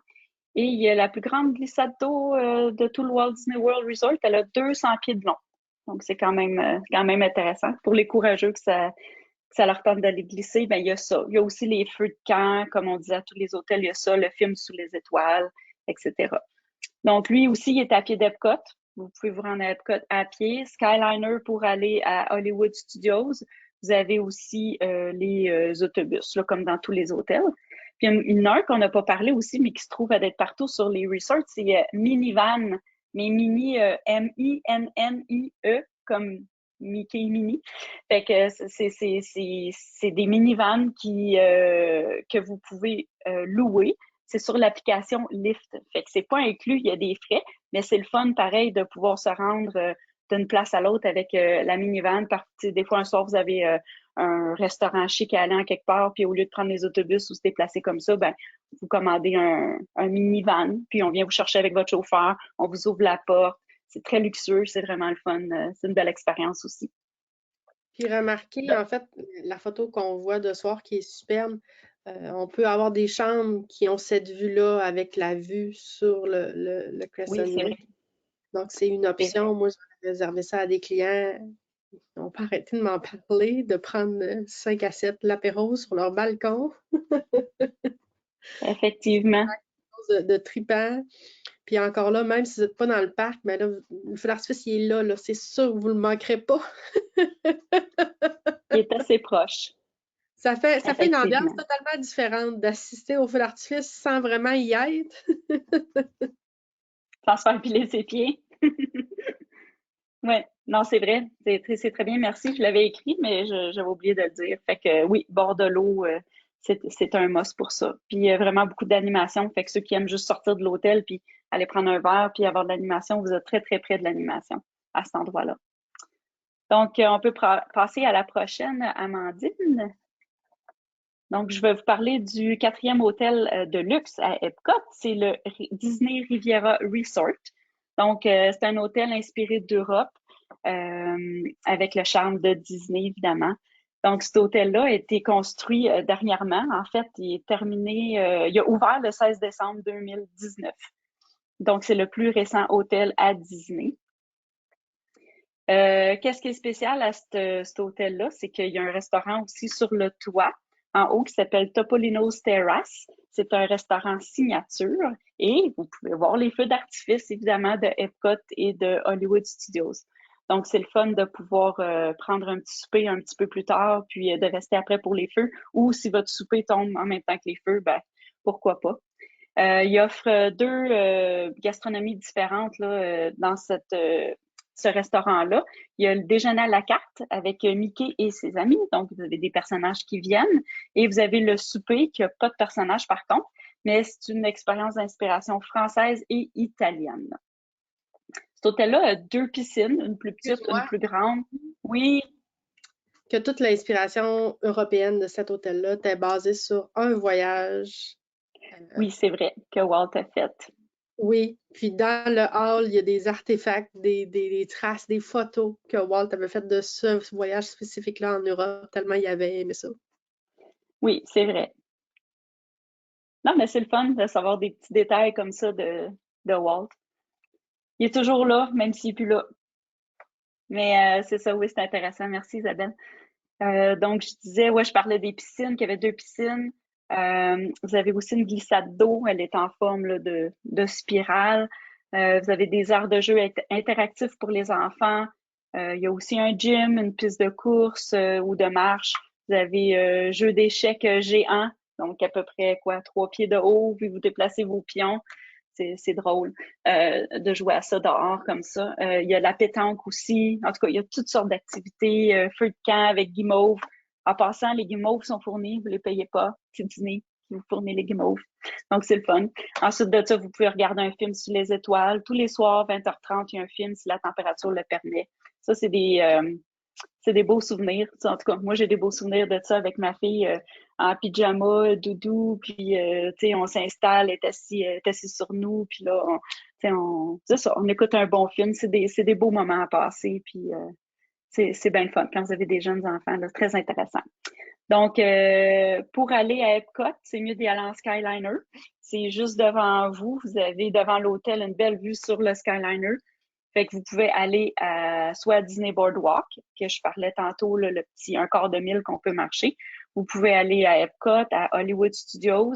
Et il y a la plus grande glissade d'eau de tout le Walt Disney World Resort. Elle a 200 pieds de long. Donc, c'est quand même intéressant. Pour les courageux que ça leur tente d'aller glisser, ben il y a ça. Il y a aussi les feux de camp, comme on disait à tous les hôtels, il y a ça, le film Sous les étoiles, etc. Donc, lui aussi, il est à pied d'Epcot. Vous pouvez vous rendre à Epcot à pied. Skyliner pour aller à Hollywood Studios. Vous avez aussi les autobus, là, comme dans tous les hôtels. Puis il y en a un qu'on n'a pas parlé aussi, mais qui se trouve à être partout sur les resorts, c'est Minivan. Mais Mini, M-I-N-N-I-E, comme Mickey Mini. Fait que c'est des minivans que vous pouvez louer. C'est sur l'application Lyft. Fait que c'est pas inclus, il y a des frais, mais c'est le fun pareil de pouvoir se rendre d'une place à l'autre avec la minivan. Des fois, un soir, vous avez un restaurant chic à aller en quelque part, puis au lieu de prendre les autobus ou se déplacer comme ça, ben, vous commandez un minivan, puis on vient vous chercher avec votre chauffeur, on vous ouvre la porte. C'est très luxueux, c'est vraiment le fun. C'est une belle expérience aussi. Puis remarquez, en fait, la photo qu'on voit de soir qui est superbe, on peut avoir des chambres qui ont cette vue-là avec la vue sur le Crescent Oui, c'est vrai. Lake. Donc, c'est une option. Moi, j'ai réservé ça à des clients. Ils n'ont pas arrêté de m'en parler, de prendre 5 à 7 l'apéro sur leur balcon. Effectivement. De tripant. Puis encore là, même si vous n'êtes pas dans le parc, mais là, le feu d'artifice, il est là. C'est sûr que vous ne le manquerez pas. Il est assez proche. Ça fait une ambiance Effectivement. totalement différente d'assister au feu d'artifice sans vraiment y être. Sans se faire piler ses pieds. Oui, non, c'est vrai. C'est très bien, merci. Je l'avais écrit, mais j'avais oublié de le dire. Fait que oui, bord de l'eau, c'est un must pour ça. Puis il y a vraiment beaucoup d'animation. Fait que ceux qui aiment juste sortir de l'hôtel puis aller prendre un verre puis avoir de l'animation, vous êtes très, très près de l'animation à cet endroit-là. Donc, on peut passer à la prochaine, Amandine. Donc, je vais vous parler du 4e hôtel de luxe à Epcot. C'est le Disney Riviera Resort. Donc, c'est un hôtel inspiré d'Europe avec le charme de Disney, évidemment. Donc, cet hôtel-là a été construit dernièrement. En fait, il est terminé, il a ouvert le 16 décembre 2019. Donc, c'est le plus récent hôtel à Disney. Qu'est-ce qui est spécial à cet hôtel-là? C'est qu'il y a un restaurant aussi sur le toit, en haut, qui s'appelle Topolino's Terrace. C'est un restaurant signature et vous pouvez voir les feux d'artifice, évidemment, de Epcot et de Hollywood Studios. Donc, c'est le fun de pouvoir prendre un petit souper un petit peu plus tard, puis de rester après pour les feux. Ou si votre souper tombe en même temps que les feux, ben pourquoi pas. Il offre deux gastronomies différentes là, dans ce restaurant-là. Il y a le déjeuner à la carte avec Mickey et ses amis. Donc, vous avez des personnages qui viennent. Et vous avez le souper qui n'a pas de personnages par contre, mais c'est une expérience d'inspiration française et italienne. Cet hôtel-là a 2 piscines, une plus petite, une plus grande. Oui. Que toute l'inspiration européenne de cet hôtel-là était basée sur un voyage. Oui, c'est vrai, que Walt a fait. Oui, puis dans le hall, il y a des artefacts, des traces, des photos que Walt avait faites de ce voyage spécifique-là en Europe, tellement il avait aimé ça. Oui, c'est vrai. Non, mais c'est le fun de savoir des petits détails comme ça de Walt. Il est toujours là, même s'il n'est plus là. Mais c'est ça, oui, c'est intéressant. Merci, Isabelle. Donc, je disais, ouais, je parlais des piscines, qu'il y avait 2 piscines. Vous avez aussi une glissade d'eau, elle est en forme là, de spirale. Vous avez des aires de jeu interactifs pour les enfants. Il y a aussi un gym, une piste de course ou de marche. Vous avez jeu d'échecs géant, donc à peu près 3 pieds de haut, puis vous déplacez vos pions. C'est drôle de jouer à ça dehors comme ça. Il y a la pétanque aussi. En tout cas, il y a toutes sortes d'activités. Feu de camp avec guimauve. En passant, les guimauves sont fournis, vous ne les payez pas. C'est Disney qui vous fournit les guimauves. Donc, c'est le fun. Ensuite de ça, vous pouvez regarder un film sous les étoiles. Tous les soirs, 20h30, il y a un film si la température le permet. Ça, c'est des beaux souvenirs. En tout cas, moi, j'ai des beaux souvenirs de ça avec ma fille en pyjama, doudou, puis on s'installe, elle est assise sur nous, puis là, c'est ça, on écoute un bon film. C'est des beaux moments à passer, puis c'est bien le fun quand vous avez des jeunes enfants, là, très intéressant. Donc, pour aller à Epcot, c'est mieux d'y aller en Skyliner. C'est juste devant vous. Vous avez devant l'hôtel une belle vue sur le Skyliner. Fait que vous pouvez aller soit à Disney Boardwalk, que je parlais tantôt, là, le petit 1/4 de mille qu'on peut marcher. Vous pouvez aller à Epcot, à Hollywood Studios.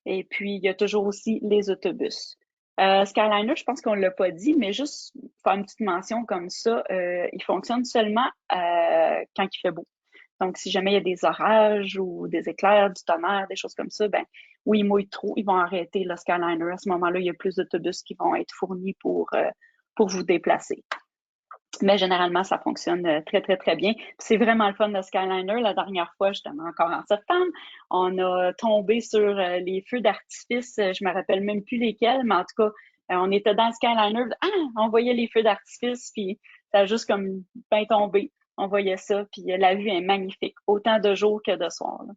Et puis, il y a toujours aussi les autobus. Skyliner, je pense qu'on ne l'a pas dit, mais juste faire une petite mention comme ça, il fonctionne seulement quand il fait beau. Donc, si jamais il y a des orages ou des éclairs, du tonnerre, des choses comme ça, ben oui, il mouille trop, ils vont arrêter le Skyliner. À ce moment-là, il y a plus d'autobus qui vont être fournis pour vous déplacer. Mais généralement, ça fonctionne très, très, très bien. C'est vraiment le fun de Skyliner. La dernière fois, justement, encore en septembre, on a tombé sur les feux d'artifice. Je me rappelle même plus lesquels, mais en tout cas, on était dans le Skyliner. On voyait les feux d'artifice, puis ça a juste comme bien tombé. On voyait ça, puis la vue est magnifique, autant de jour que de soir. Il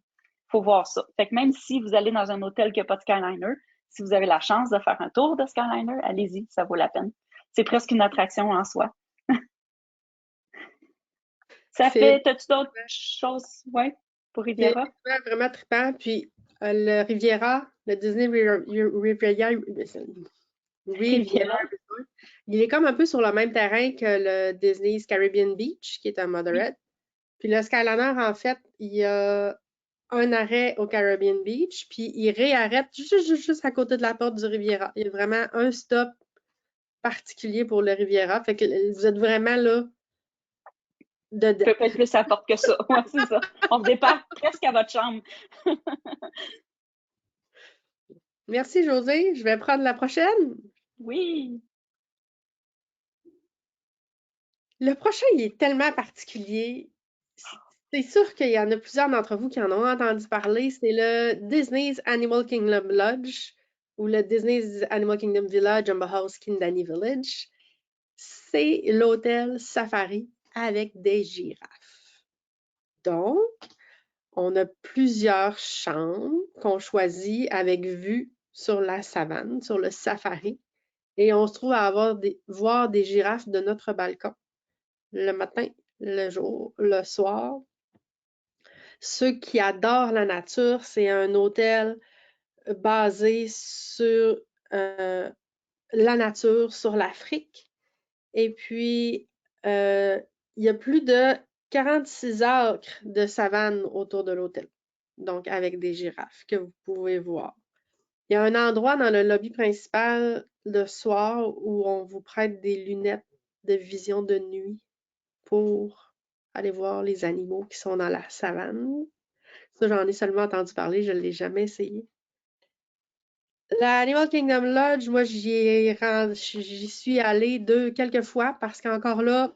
faut voir ça. Fait que même si vous allez dans un hôtel qui n'a pas de Skyliner, si vous avez la chance de faire un tour de Skyliner, allez-y, ça vaut la peine. C'est presque une attraction en soi. Ça fait, t'as-tu d'autres choses, ouais, pour Riviera? C'est vraiment trippant. Puis le Riviera, le Disney Riviera, il est comme un peu sur le même terrain que le Disney's Caribbean Beach, qui est un moderate. Puis le Skyliner, en fait, il y a un arrêt au Caribbean Beach, puis il réarrête juste à côté de la porte du Riviera. Il y a vraiment un stop particulier pour le Riviera. Fait que vous êtes vraiment là dedans. Peut-être plus à la porte que ça. Ouais, c'est ça. On se départ presque à votre chambre. Merci, Josée. Je vais prendre la prochaine. Oui. Le prochain, il est tellement particulier. C'est sûr qu'il y en a plusieurs d'entre vous qui en ont entendu parler. C'est le Disney's Animal Kingdom Lodge ou le Disney's Animal Kingdom Village House Kindani Village. C'est l'hôtel safari avec des girafes. Donc, on a plusieurs chambres qu'on choisit avec vue sur la savane, sur le safari. Et on se trouve à voir des girafes de notre balcon le matin, le jour, le soir. Ceux qui adorent la nature, c'est un hôtel basé sur la nature, sur l'Afrique. Et puis, il y a plus de 46 acres de savane autour de l'hôtel, donc avec des girafes que vous pouvez voir. Il y a un endroit dans le lobby principal le soir où on vous prête des lunettes de vision de nuit pour aller voir les animaux qui sont dans la savane. Ça, j'en ai seulement entendu parler, je ne l'ai jamais essayé. L'Animal Kingdom Lodge, moi, j'y suis allée quelques fois parce qu'encore là,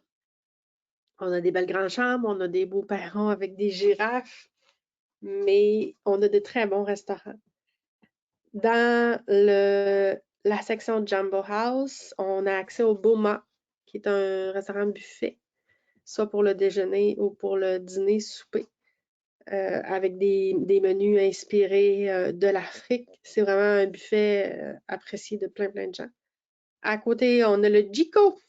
on a des belles grandes chambres, on a des beaux perrons avec des girafes, mais on a de très bons restaurants. Dans la section Jumbo House, on a accès au Boma, qui est un restaurant buffet, soit pour le déjeuner ou pour le dîner-souper, avec des menus inspirés de l'Afrique. C'est vraiment un buffet apprécié de plein de gens. À côté, on a le Jiko,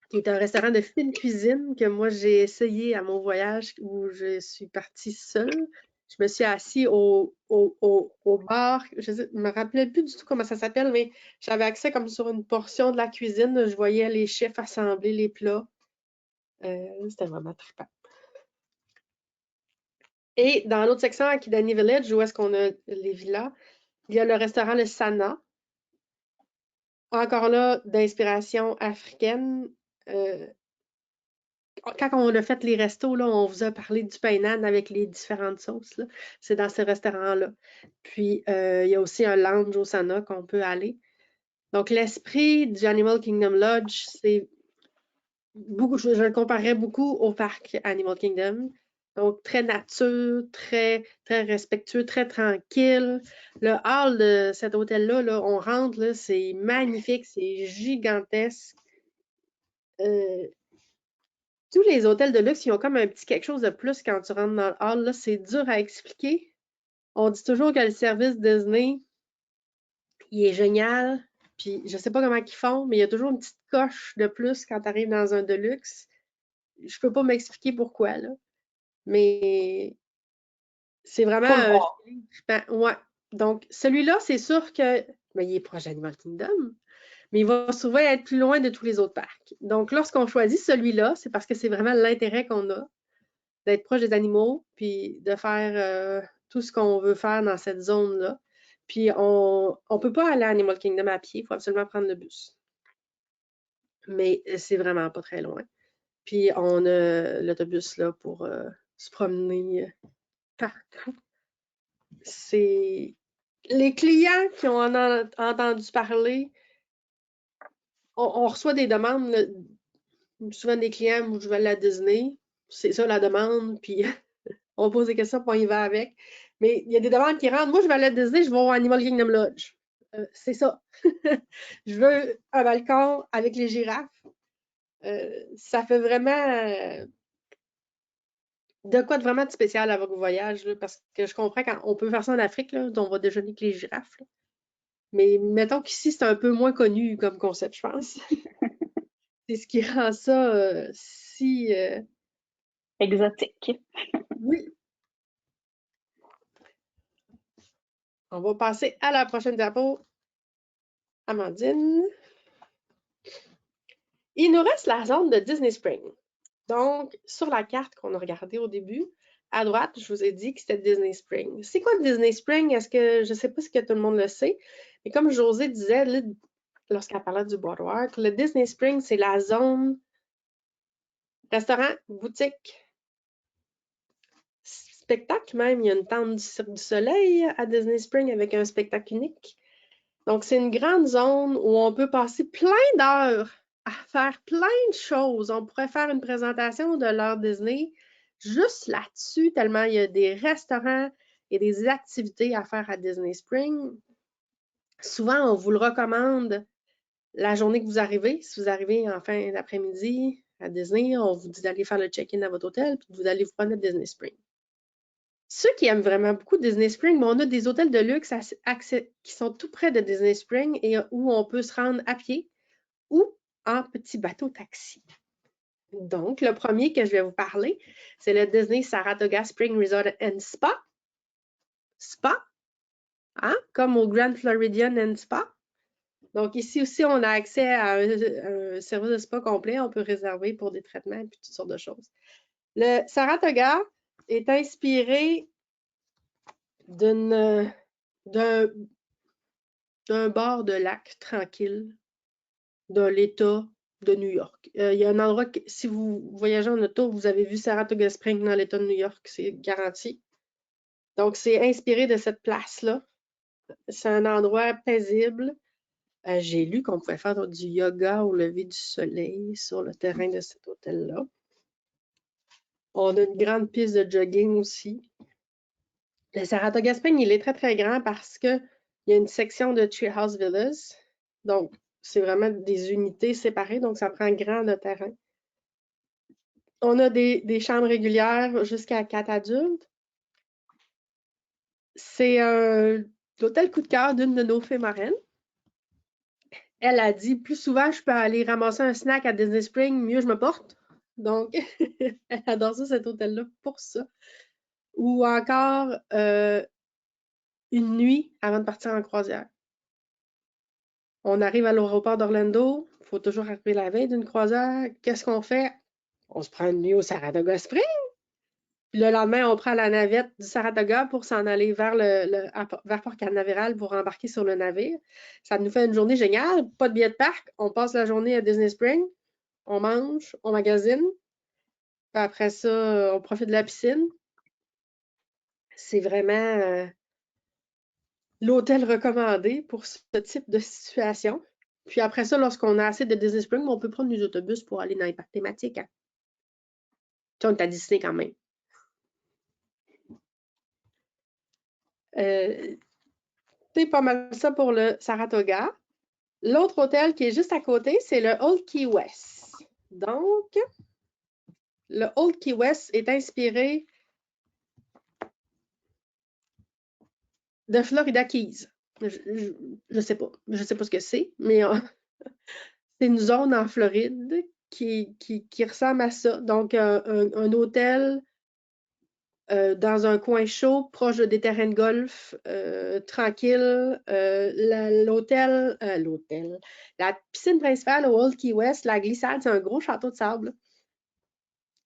qui est un restaurant de fine cuisine que moi, j'ai essayé à mon voyage où je suis partie seule. Je me suis assise au bar. Je ne me rappelais plus du tout comment ça s'appelle, mais j'avais accès comme sur une portion de la cuisine. Je voyais les chefs assembler les plats. C'était vraiment trippant. Et dans l'autre section, à Kidani Village, où est-ce qu'on a les villas, il y a le restaurant Le Sana. Encore là, d'inspiration africaine. Quand on a fait les restos, là, on vous a parlé du painan avec les différentes sauces. C'est dans ces restaurants-là. Puis, il y a aussi un lounge au Sana qu'on peut aller. Donc, l'esprit du Animal Kingdom Lodge, c'est beaucoup, je le comparerais beaucoup au parc Animal Kingdom. Donc, très nature, très respectueux, très tranquille. Le hall de cet hôtel-là, là, on rentre, là, c'est magnifique, c'est gigantesque. Tous les hôtels de luxe, ils ont comme un petit quelque chose de plus quand tu rentres dans le hall. Là, c'est dur à expliquer. On dit toujours que le service Disney, il est génial. Puis, je sais pas comment ils font, mais il y a toujours une petite coche de plus quand tu arrives dans un de luxe. Je peux pas m'expliquer pourquoi, là. Mais c'est vraiment Faut le un voir. feeling trippant. Ouais. Donc, celui-là, c'est sûr que il est proche d'Animal Kingdom, mais il va souvent être plus loin de tous les autres parcs. Donc, lorsqu'on choisit celui-là, c'est parce que c'est vraiment l'intérêt qu'on a d'être proche des animaux, puis de faire tout ce qu'on veut faire dans cette zone-là. Puis, on ne peut pas aller à Animal Kingdom à pied, il faut absolument prendre le bus. Mais c'est vraiment pas très loin. Puis, on a l'autobus là pour se promener partout. C'est les clients qui ont entendu parler, on reçoit des demandes, là, souvent des clients, moi je vais aller à Disney, c'est ça la demande, puis on pose des questions, puis on y va avec. Mais il y a des demandes qui rentrent, moi je vais aller à Disney, je vais au Animal Kingdom Lodge. C'est ça. Je veux un balcon avec les girafes. Ça fait vraiment de quoi de vraiment de spécial avec vos voyages, là, parce que je comprends qu'on peut faire ça en Afrique, là, on va déjeuner avec les girafes. Là. Mais mettons qu'ici, c'est un peu moins connu comme concept, je pense. C'est ce qui rend ça si... Exotique. Oui. On va passer à la prochaine diapo. Amandine. Il nous reste la zone de Disney Spring. Donc, sur la carte qu'on a regardée au début, à droite, je vous ai dit que c'était Disney Spring. C'est quoi Disney Spring? Est-ce que, je ne sais pas si tout le monde le sait, mais comme Josée disait lorsqu'elle parlait du boardwalk, le Disney Spring, c'est la zone restaurant, boutique, spectacle même. Il y a une tente du Cirque du Soleil à Disney Spring avec un spectacle unique. Donc, c'est une grande zone où on peut passer plein d'heures à faire plein de choses. On pourrait faire une présentation de l'heure Disney juste là-dessus, tellement il y a des restaurants et des activités à faire à Disney Spring. Souvent, on vous le recommande la journée que vous arrivez. Si vous arrivez en fin d'après-midi à Disney, on vous dit d'aller faire le check-in à votre hôtel puis d'aller vous prendre à Disney Spring. Ceux qui aiment vraiment beaucoup Disney Springs, on a des hôtels de luxe qui sont tout près de Disney Springs et où on peut se rendre à pied ou en petit bateau taxi. Donc, le premier que je vais vous parler, c'est le Disney Saratoga Spring Resort and Spa. Spa, hein? Comme au Grand Floridian and Spa. Donc, ici aussi, on a accès à un service de spa complet. On peut réserver pour des traitements et toutes sortes de choses. Le Saratoga est inspiré d'un bord de lac tranquille de l'État de New York. Il y a un endroit, si vous voyagez en auto, vous avez vu Saratoga Springs dans l'État de New York, c'est garanti. Donc, c'est inspiré de cette place-là. C'est un endroit paisible. J'ai lu qu'on pouvait faire du yoga au lever du soleil sur le terrain de cet hôtel-là. On a une grande piste de jogging aussi. Le Saratoga Springs, il est très, très grand parce qu'il y a une section de Treehouse Villas. Donc, c'est vraiment des unités séparées, donc ça prend grand de terrain. On a des chambres régulières jusqu'à 4 adultes. C'est l'hôtel coup de cœur d'une de nos fées marraines. Elle a dit, plus souvent je peux aller ramasser un snack à Disney Springs, mieux je me porte. Donc, elle adore ça, cet hôtel-là, pour ça. Ou encore, une nuit avant de partir en croisière. On arrive à l'aéroport d'Orlando, il faut toujours arriver la veille d'une croisière. Qu'est-ce qu'on fait? On se prend une nuit au Saratoga Springs. Puis le lendemain, on prend la navette du Saratoga pour s'en aller vers Port Canaveral pour embarquer sur le navire. Ça nous fait une journée géniale. Pas de billet de parc. On passe la journée à Disney Springs. On mange, on magasine. Puis après ça, on profite de la piscine. C'est vraiment l'hôtel recommandé pour ce type de situation. Puis après ça, lorsqu'on a assez de Disney Springs, on peut prendre des autobus pour aller dans les parcs thématiques. Hein. Tu sais, on est à Disney quand même. C'est pas mal ça pour le Saratoga. L'autre hôtel qui est juste à côté, c'est le Old Key West. Donc, le Old Key West est inspiré de Florida Keys. Je sais pas. Je sais pas ce que c'est, mais c'est une zone en Floride qui ressemble à ça. Donc, un hôtel dans un coin chaud, proche des terrains de golf, tranquille. La piscine principale au Old Key West, la glissade, c'est un gros château de sable.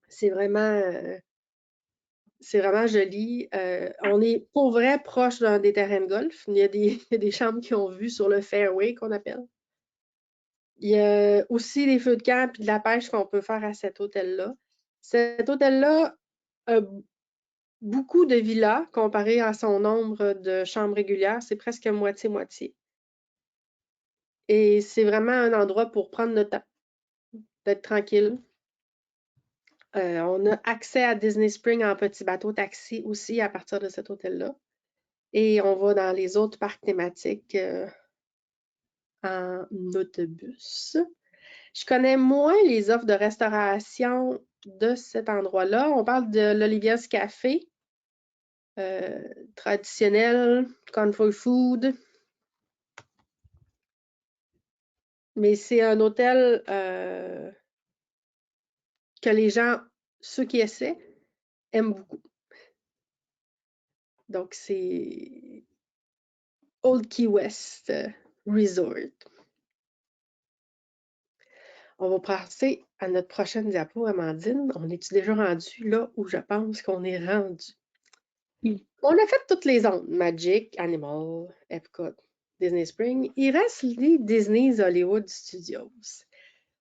C'est vraiment joli. On est pour vrai proche des terrains de golf. Il y a des chambres qui ont vue sur le fairway qu'on appelle. Il y a aussi des feux de camp et de la pêche qu'on peut faire à cet hôtel-là. Cet hôtel-là a beaucoup de villas comparé à son nombre de chambres régulières. C'est presque moitié-moitié. Et c'est vraiment un endroit pour prendre le temps, d'être tranquille. On a accès à Disney Springs en petit bateau taxi aussi à partir de cet hôtel-là. Et on va dans les autres parcs thématiques en autobus. Je connais moins les offres de restauration de cet endroit-là. On parle de l'Olivia's Café, traditionnel, comfort food. Mais c'est un hôtel que les gens, ceux qui essaient, aiment beaucoup. Donc, c'est Old Key West Resort. On va passer à notre prochaine diapo, Amandine. On est-tu déjà rendu là où je pense qu'on est rendu? Oui. On a fait toutes les zones. Magic, Animal, Epcot, Disney Springs. Il reste les Disney's Hollywood Studios.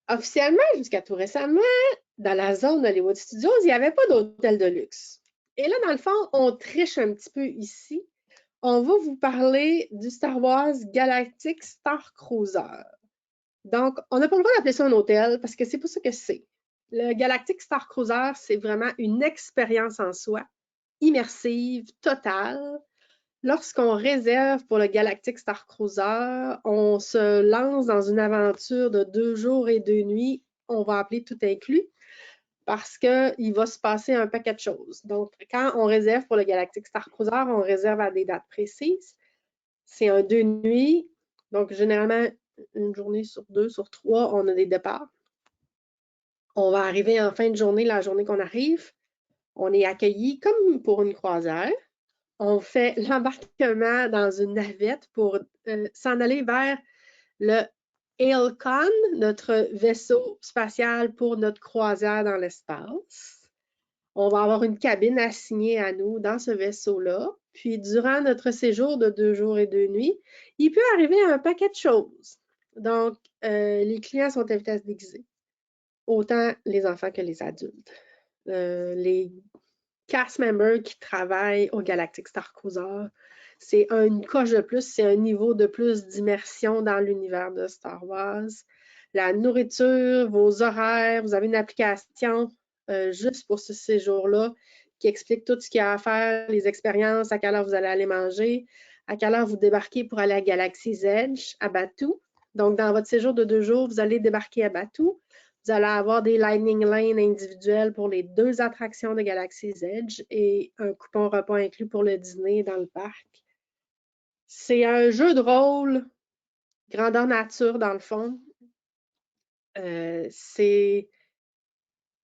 Officiellement, jusqu'à tout récemment, dans la zone Hollywood Studios, il n'y avait pas d'hôtel de luxe. Et là, dans le fond, on triche un petit peu ici. On va vous parler du Star Wars Galactic Star Cruiser. Donc, on n'a pas le droit d'appeler ça un hôtel parce que c'est pas ça que c'est. Le Galactic Star Cruiser, c'est vraiment une expérience en soi, immersive, totale. Lorsqu'on réserve pour le Galactic Star Cruiser, on se lance dans une aventure de 2 jours et 2 nuits. On va appeler tout inclus. parce qu'il va se passer un paquet de choses. Donc, quand on réserve pour le Galactic Star Cruiser, on réserve à des dates précises. C'est un 2 nuits. Donc, généralement, une journée sur 2, sur 3, on a des départs. On va arriver en fin de journée, la journée qu'on arrive. On est accueilli comme pour une croisière. On fait l'embarquement dans une navette pour s'en aller vers le Ailcon, notre vaisseau spatial pour notre croisière dans l'espace. On va avoir une cabine assignée à nous dans ce vaisseau-là. Puis, durant notre séjour de 2 jours et 2 nuits, il peut arriver un paquet de choses. Donc, les clients sont invités à se déguiser, autant les enfants que les adultes. Les cast members qui travaillent au Galactic Star Cruiser, c'est une coche de plus, c'est un niveau de plus d'immersion dans l'univers de Star Wars. La nourriture, vos horaires, vous avez une application juste pour ce séjour-là qui explique tout ce qu'il y a à faire, les expériences, à quelle heure vous allez aller manger, à quelle heure vous débarquez pour aller à Galaxy's Edge, à Batuu. Donc, dans votre séjour de 2 jours, vous allez débarquer à Batuu. Vous allez avoir des Lightning Lane individuels pour les 2 attractions de Galaxy's Edge et un coupon repas inclus pour le dîner dans le parc. C'est un jeu de rôle grandeur nature, dans le fond.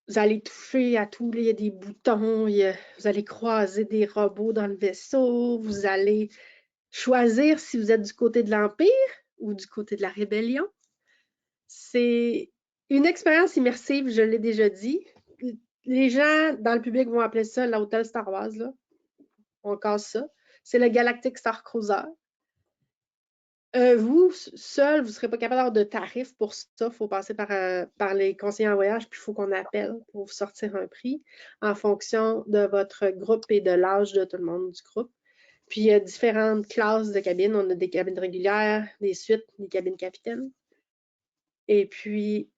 Vous allez toucher à tout, il y a des boutons, vous allez croiser des robots dans le vaisseau, vous allez choisir si vous êtes du côté de l'Empire ou du côté de la Rébellion. C'est une expérience immersive, je l'ai déjà dit. Les gens dans le public vont appeler ça l'hôtel Star Wars, là. On casse ça. C'est le Galactic Star Cruiser. Vous, seul, vous ne serez pas capable d'avoir de tarif pour ça. Il faut passer par les conseillers en voyage, puis il faut qu'on appelle pour vous sortir un prix en fonction de votre groupe et de l'âge de tout le monde du groupe. Puis, il y a différentes classes de cabines. On a des cabines régulières, des suites, des cabines capitaines. Et puis,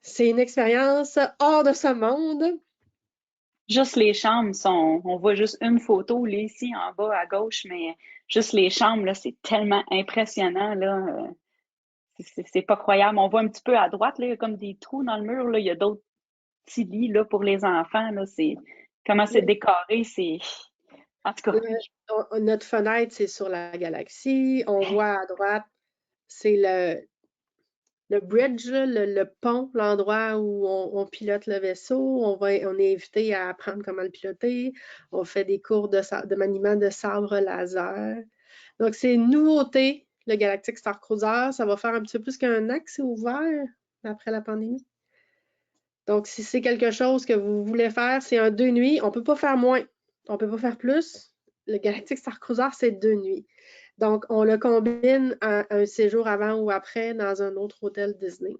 c'est une expérience hors de ce monde. Juste les chambres on voit juste une photo là, ici en bas à gauche, mais juste les chambres, là, c'est tellement impressionnant, là. C'est pas croyable. On voit un petit peu à droite, là, il y a comme des trous dans le mur, là. Il y a d'autres petits lits là, pour les enfants. Là. Comment c'est décoré, c'est. En tout cas. Notre fenêtre, c'est sur la galaxie. On voit à droite, c'est le bridge, le pont, l'endroit où on pilote le vaisseau. On est invité à apprendre comment le piloter. On fait des cours de maniement de sabre laser. Donc, c'est une nouveauté, le Galactic Star Cruiser. Ça va faire un petit peu plus qu'un an que c'est ouvert après la pandémie. Donc, si c'est quelque chose que vous voulez faire, c'est un 2 nuits. On ne peut pas faire moins. On ne peut pas faire plus. Le Galactic Star Cruiser, c'est 2 nuits. Donc, on le combine à un séjour avant ou après dans un autre hôtel Disney.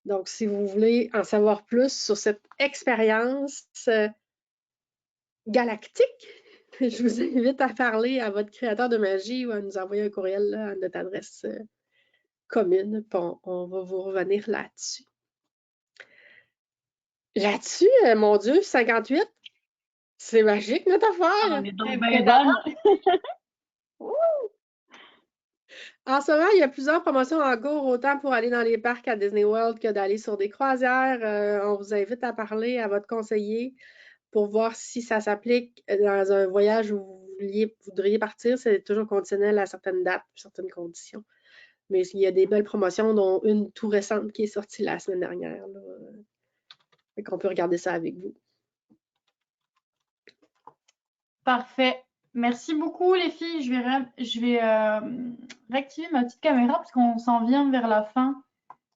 Donc, si vous voulez en savoir plus sur cette expérience galactique, je vous invite à parler à votre créateur de magie ou à nous envoyer un courriel là, à notre adresse commune. On va vous revenir là-dessus. Là-dessus, mon Dieu, 58, c'est magique notre affaire! On est donc bien bonne! En ce moment, il y a plusieurs promotions en cours, autant pour aller dans les parcs à Disney World que d'aller sur des croisières. On vous invite à parler à votre conseiller pour voir si ça s'applique dans un voyage où vous voudriez partir. C'est toujours conditionnel à certaines dates, certaines conditions. Mais il y a des belles promotions, dont une tout récente qui est sortie la semaine dernière. Fait qu'on peut regarder ça avec vous. Parfait. Merci beaucoup les filles. Je vais réactiver ma petite caméra parce qu'on s'en vient vers la fin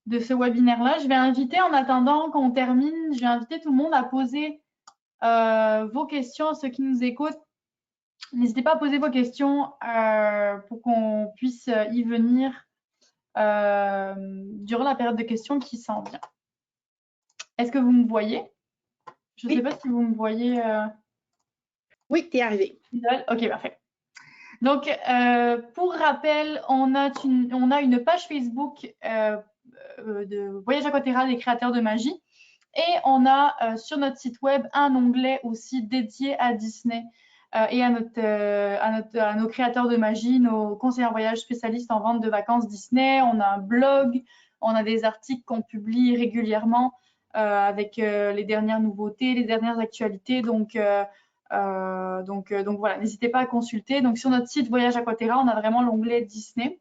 de ce webinaire-là. Je vais inviter, en attendant qu'on termine, je vais inviter tout le monde à poser vos questions à ceux qui nous écoutent. N'hésitez pas à poser vos questions pour qu'on puisse y venir durant la période de questions qui s'en vient. Est-ce que vous me voyez? Je ne sais pas si vous me voyez. Oui, tu es arrivé. Ok, parfait. Donc, pour rappel, on a une page Facebook de Voyage Aquaterra des créateurs de magie. Et on a sur notre site web un onglet aussi dédié à Disney et à nos créateurs de magie, nos conseillers en voyage spécialistes en vente de vacances Disney. On a un blog, on a des articles qu'on publie régulièrement avec les dernières nouveautés, les dernières actualités. Donc voilà, n'hésitez pas à consulter. Donc sur notre site Voyage Aquaterra, on a vraiment l'onglet Disney.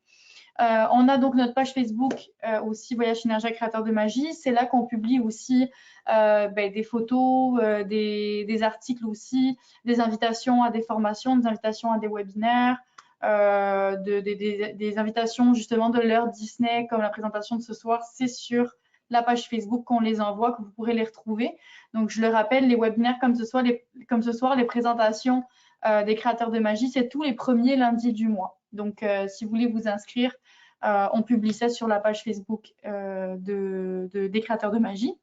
On a donc notre page Facebook aussi Voyage Synergia Créateur de Magie. C'est là qu'on publie aussi des photos, des articles aussi, des invitations à des formations, des invitations à des webinaires, des invitations justement de l'heure Disney comme la présentation de ce soir. C'est sur la page Facebook qu'on les envoie, que vous pourrez les retrouver. Donc je le rappelle, les webinaires comme ce soir, les présentations des créateurs de magie, c'est tous les premiers lundis du mois. Donc si vous voulez vous inscrire, on publie ça sur la page Facebook des créateurs de magie.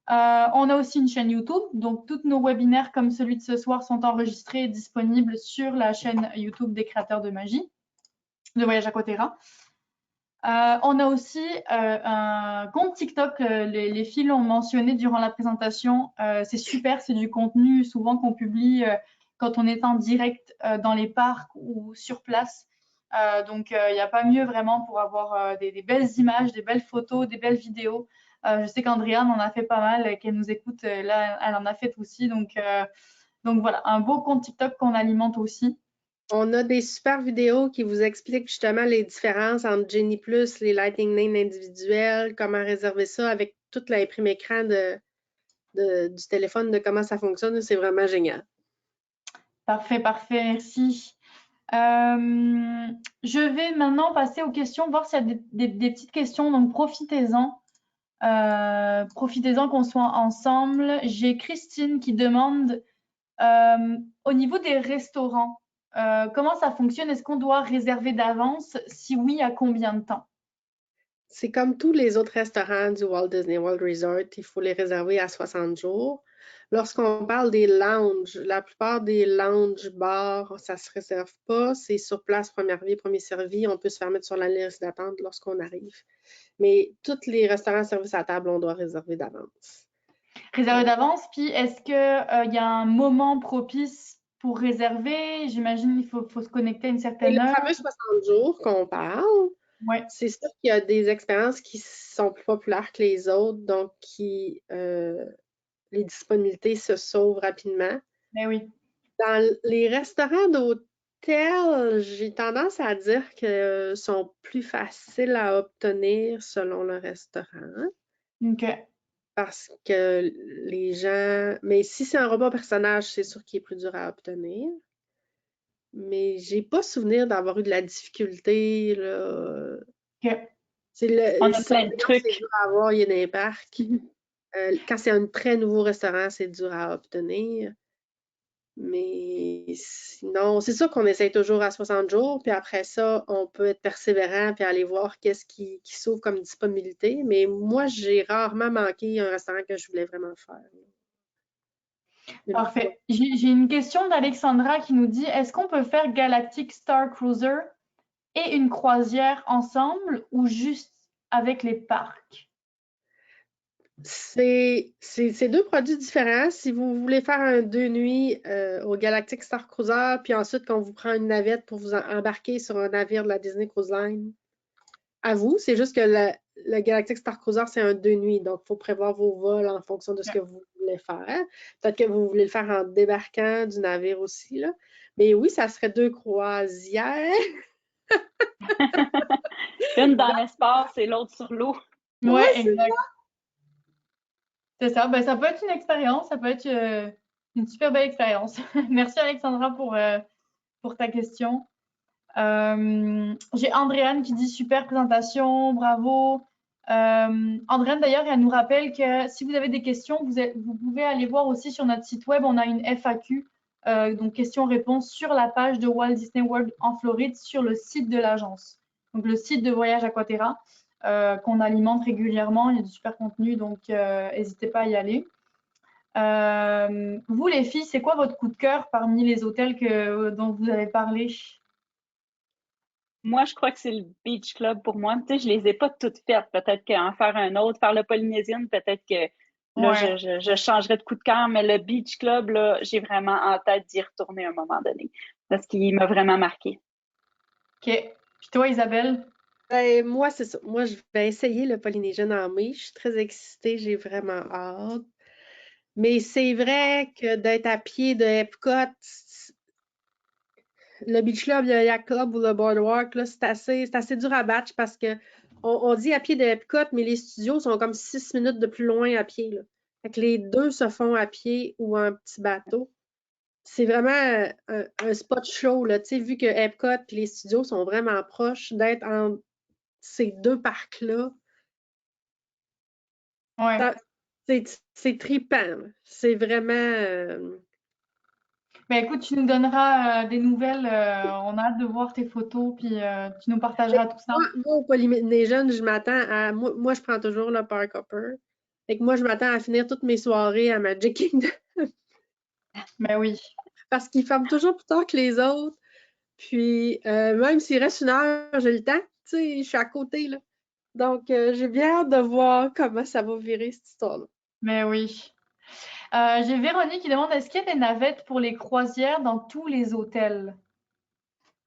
On a aussi une chaîne YouTube, donc tous nos webinaires comme celui de ce soir sont enregistrés et disponibles sur la chaîne YouTube des créateurs de magie, de Voyage Aquaterra. On a aussi un compte TikTok, les filles l'ont mentionné durant la présentation. C'est super, c'est du contenu souvent qu'on publie quand on est en direct dans les parcs ou sur place. Donc, il n'y a pas mieux vraiment pour avoir des belles images, des belles photos, des belles vidéos. Je sais qu'Andréane en a fait pas mal, qu'elle nous écoute. Là, elle en a fait aussi. Donc voilà, un beau compte TikTok qu'on alimente aussi. On a des super vidéos qui vous expliquent justement les différences entre Genie Plus, les Lightning Lane individuels, comment réserver ça avec toute l'imprime écran du téléphone, de comment ça fonctionne. C'est vraiment génial. Parfait, merci. Je vais maintenant passer aux questions, voir s'il y a des petites questions, donc profitez-en. Profitez-en qu'on soit ensemble. J'ai Christine qui demande au niveau des restaurants, comment ça fonctionne? Est-ce qu'on doit réserver d'avance? Si oui, à combien de temps? C'est comme tous les autres restaurants du Walt Disney World Resort, il faut les réserver à 60 jours. Lorsqu'on parle des lounges, la plupart des lounge bars, ça ne se réserve pas. C'est sur place, premier arrivé, premier servi. On peut se faire mettre sur la liste d'attente lorsqu'on arrive. Mais tous les restaurants service à table, on doit réserver d'avance. Réserver d'avance, puis est-ce qu'il y a un moment propice pour réserver? J'imagine qu'il faut se connecter à une C'est certaine le heure. fameux 60 jours qu'on parle. Ouais. C'est sûr qu'il y a des expériences qui sont plus populaires que les autres, donc les disponibilités se sauvent rapidement. Mais oui. Dans les restaurants d'hôtel, j'ai tendance à dire qu'ils sont plus faciles à obtenir selon le restaurant. OK. Parce que les gens... Mais si c'est un repas personnage, c'est sûr qu'il est plus dur à obtenir. Mais j'ai pas souvenir d'avoir eu de la difficulté, là. OK. On a plein de trucs. C'est dur à avoir, il y a des parcs. Quand c'est un très nouveau restaurant, c'est dur à obtenir. Mais sinon, c'est sûr qu'on essaye toujours à 60 jours, puis après ça, on peut être persévérant puis aller voir qu'est-ce qui s'ouvre comme disponibilité. Mais moi, j'ai rarement manqué un restaurant que je voulais vraiment faire. Parfait. J'ai une question d'Alexandra qui nous dit, est-ce qu'on peut faire Galactic Star Cruiser et une croisière ensemble ou juste avec les parcs? C'est deux produits différents. Si vous voulez faire un 2 nuits au Galactic Star Cruiser, puis ensuite qu'on vous prend une navette pour vous embarquer sur un navire de la Disney Cruise Line, à vous. C'est juste que le Galactic Star Cruiser, c'est un 2 nuits. Donc, il faut prévoir vos vols en fonction de ce que vous voulez faire. Peut-être que vous voulez le faire en débarquant du navire aussi, là. Mais oui, ça serait 2 croisières. Une dans l'espace et l'autre sur l'eau. Oui, exact. C'est ça. Ben, ça peut être une expérience, ça peut être une super belle expérience. Merci Alexandra pour ta question. J'ai Andréane qui dit super présentation, bravo. Andréane d'ailleurs, elle nous rappelle que si vous avez des questions, vous pouvez aller voir aussi sur notre site web, on a une FAQ, donc questions-réponses sur la page de Walt Disney World en Floride sur le site de l'agence. Donc le site de Voyage Aquaterra qu'on alimente régulièrement, il y a du super contenu, donc n'hésitez pas à y aller. Vous les filles, c'est quoi votre coup de cœur parmi les hôtels dont vous avez parlé? Moi, je crois que c'est le Beach Club pour moi. Tu sais, je les ai pas toutes faites. Peut-être qu'en faire un autre, faire le Polynésien, peut-être que là, Ouais. je changerais de coup de cœur, mais le Beach Club, là, j'ai vraiment en tête d'y retourner à un moment donné. Parce qu'il m'a vraiment marqué. OK. Puis toi, Isabelle? Ben, moi, c'est ça. Moi, je vais essayer le Polynesian en mai. Je suis très excitée, j'ai vraiment hâte. Mais c'est vrai que d'être à pied de Epcot, le Beach Club, le Yacht Club ou le Boardwalk, là, c'est assez dur à battre parce que on dit à pied de Epcot, mais les studios sont comme 6 minutes de plus loin à pied, là. Fait que les deux se font à pied ou en petit bateau. C'est vraiment un spot show, là, tu sais, vu que Epcot et les studios sont vraiment proches, d'être en ces deux parcs-là, Ouais. c'est trippant. C'est vraiment. Ben écoute, tu nous donneras des nouvelles. On a hâte de voir tes photos, puis tu nous partageras tout ça. Moi, au Polynesian, je m'attends à. Moi, je prends toujours le Park Hopper. Fait que moi, je m'attends à finir toutes mes soirées à Magic Kingdom Ben oui. parce qu'ils ferment toujours plus tard que les autres. Puis, même s'il reste une heure, j'ai le temps. Tu sais, je suis à côté, là. Donc, j'ai bien hâte de voir comment ça va virer, cette histoire-là. Mais oui. J'ai Véronique qui demande est-ce qu'il y a des navettes pour les croisières dans tous les hôtels?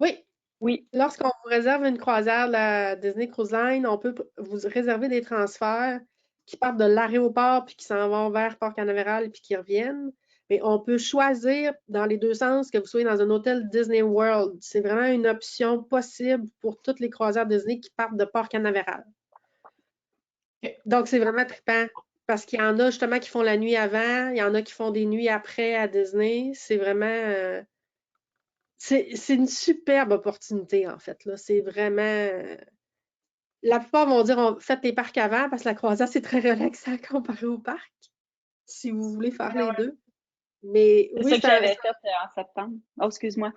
Oui, Oui. lorsqu'on vous réserve une croisière de la Disney Cruise Line, on peut vous réserver des transferts qui partent de l'aéroport puis qui s'en vont vers Port Canaveral puis qui reviennent. Mais on peut choisir dans les deux sens que vous soyez dans un hôtel Disney World. C'est vraiment une option possible pour toutes les croisières Disney qui partent de Port Canaveral. Ok. Donc, c'est vraiment trippant parce qu'il y en a justement qui font la nuit avant, il y en a qui font des nuits après à Disney. C'est vraiment. C'est une superbe opportunité, en fait, là. C'est vraiment. La plupart vont dire faites les parcs avant parce que la croisière, c'est très relaxant comparé au parc, si vous voulez faire Ben les ouais. deux. Mais C'est oui, ça que j'avais fait en septembre. Oh, excuse-moi.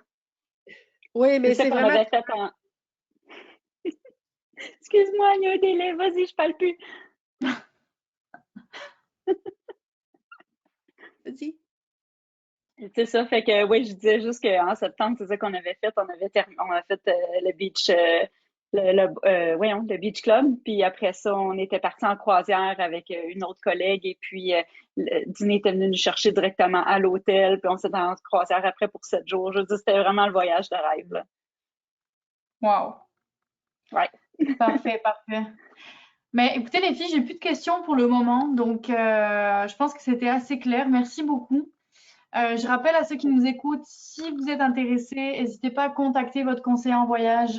oui, C'est mais ça c'est qu'on vraiment. avait fait en. Excuse-moi, il y a un délai. Vas-y, je parle plus. Vas-y. C'est ça, fait que oui, je disais juste qu'en septembre, c'est ça qu'on avait fait. On a fait le beach, voyons, le beach club. Puis après ça, on était parti en croisière avec une autre collègue. Et puis Disney était venu nous chercher directement à l'hôtel. Puis on s'est en croisière après pour 7 jours. Je veux dire, c'était vraiment le voyage de rêve, là. Wow. Ouais. Parfait, parfait. Mais écoutez, les filles, j'ai plus de questions pour le moment. Donc, je pense que c'était assez clair. Merci beaucoup. Je rappelle à ceux qui nous écoutent, si vous êtes intéressés, n'hésitez pas à contacter votre conseiller en voyage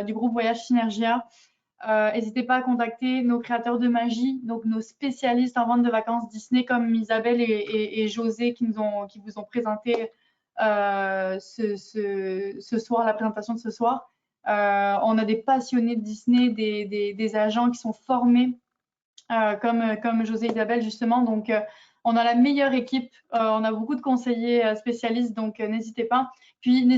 du groupe Voyage Synergia. N'hésitez pas à contacter nos créateurs de magie, donc nos spécialistes en vente de vacances Disney comme Isabelle et José qui vous ont présenté ce soir, la présentation de ce soir. On a des passionnés de Disney, des agents qui sont formés comme José et Isabelle justement. Donc, on a la meilleure équipe, on a beaucoup de conseillers spécialistes, donc n'hésitez pas. Puis,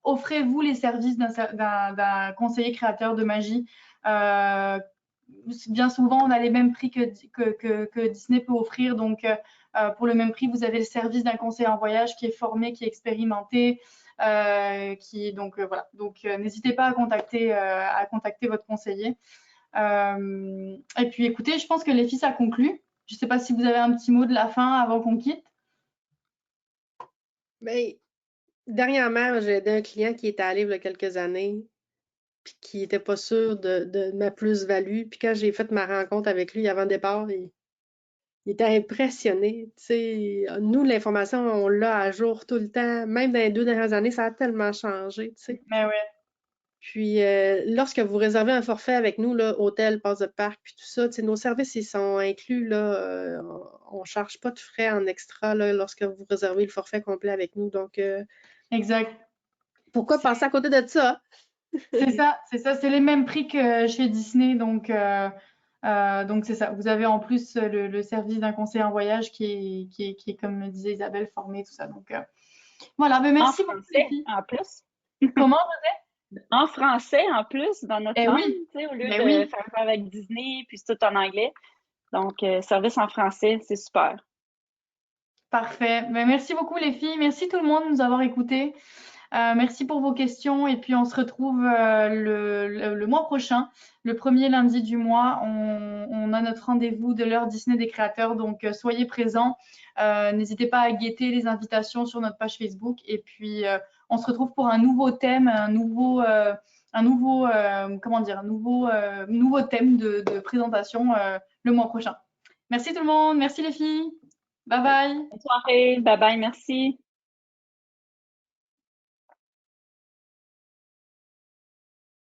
offrez-vous les services d'un conseiller créateur de magie. Bien souvent, on a les mêmes prix que Disney peut offrir. Donc, pour le même prix, vous avez le service d'un conseiller en voyage qui est formé, qui est expérimenté. Voilà. Donc, n'hésitez pas à contacter votre conseiller. Et puis écoutez, je pense que les filles, ça conclut. Je ne sais pas si vous avez un petit mot de la fin avant qu'on quitte. Mais dernièrement, j'ai aidé un client qui était allé il y a quelques années puis qui n'était pas sûr de ma plus-value. Puis quand j'ai fait ma rencontre avec lui avant le départ, il était impressionné. Tu sais, nous, l'information, on l'a à jour tout le temps. Même dans les 2 dernières années, ça a tellement changé, tu sais. Mais ouais, Puis, lorsque vous réservez un forfait avec nous, là, hôtel, passe de parc, puis tout ça, tu sais, nos services, ils sont inclus, là. On ne charge pas de frais en extra, là, lorsque vous réservez le forfait complet avec nous. Donc, exact. pourquoi passer à côté de ça? C'est ça, c'est ça. C'est les mêmes prix que chez Disney. Donc c'est ça. Vous avez en plus le service d'un conseiller en voyage qui est, comme disait Isabelle, formé, tout ça. Donc voilà, mais En merci beaucoup les français, filles. en plus. Comment? En français, en plus, dans notre Eh langue, oui, tu sais, au lieu mais de oui, faire ça avec Disney, puis c'est tout en anglais. Donc, service en français, c'est super. parfait. Mais merci beaucoup les filles. Merci tout le monde de nous avoir écoutés. Merci pour vos questions et puis on se retrouve le mois prochain, le premier lundi du mois. On a notre rendez-vous de l'heure Disney des créateurs, donc soyez présents. N'hésitez pas à guetter les invitations sur notre page Facebook et puis on se retrouve pour un nouveau thème, nouveau, nouveau thème de présentation le mois prochain. Merci tout le monde, merci les filles. Bye bye. Bonne soirée, bye bye, merci.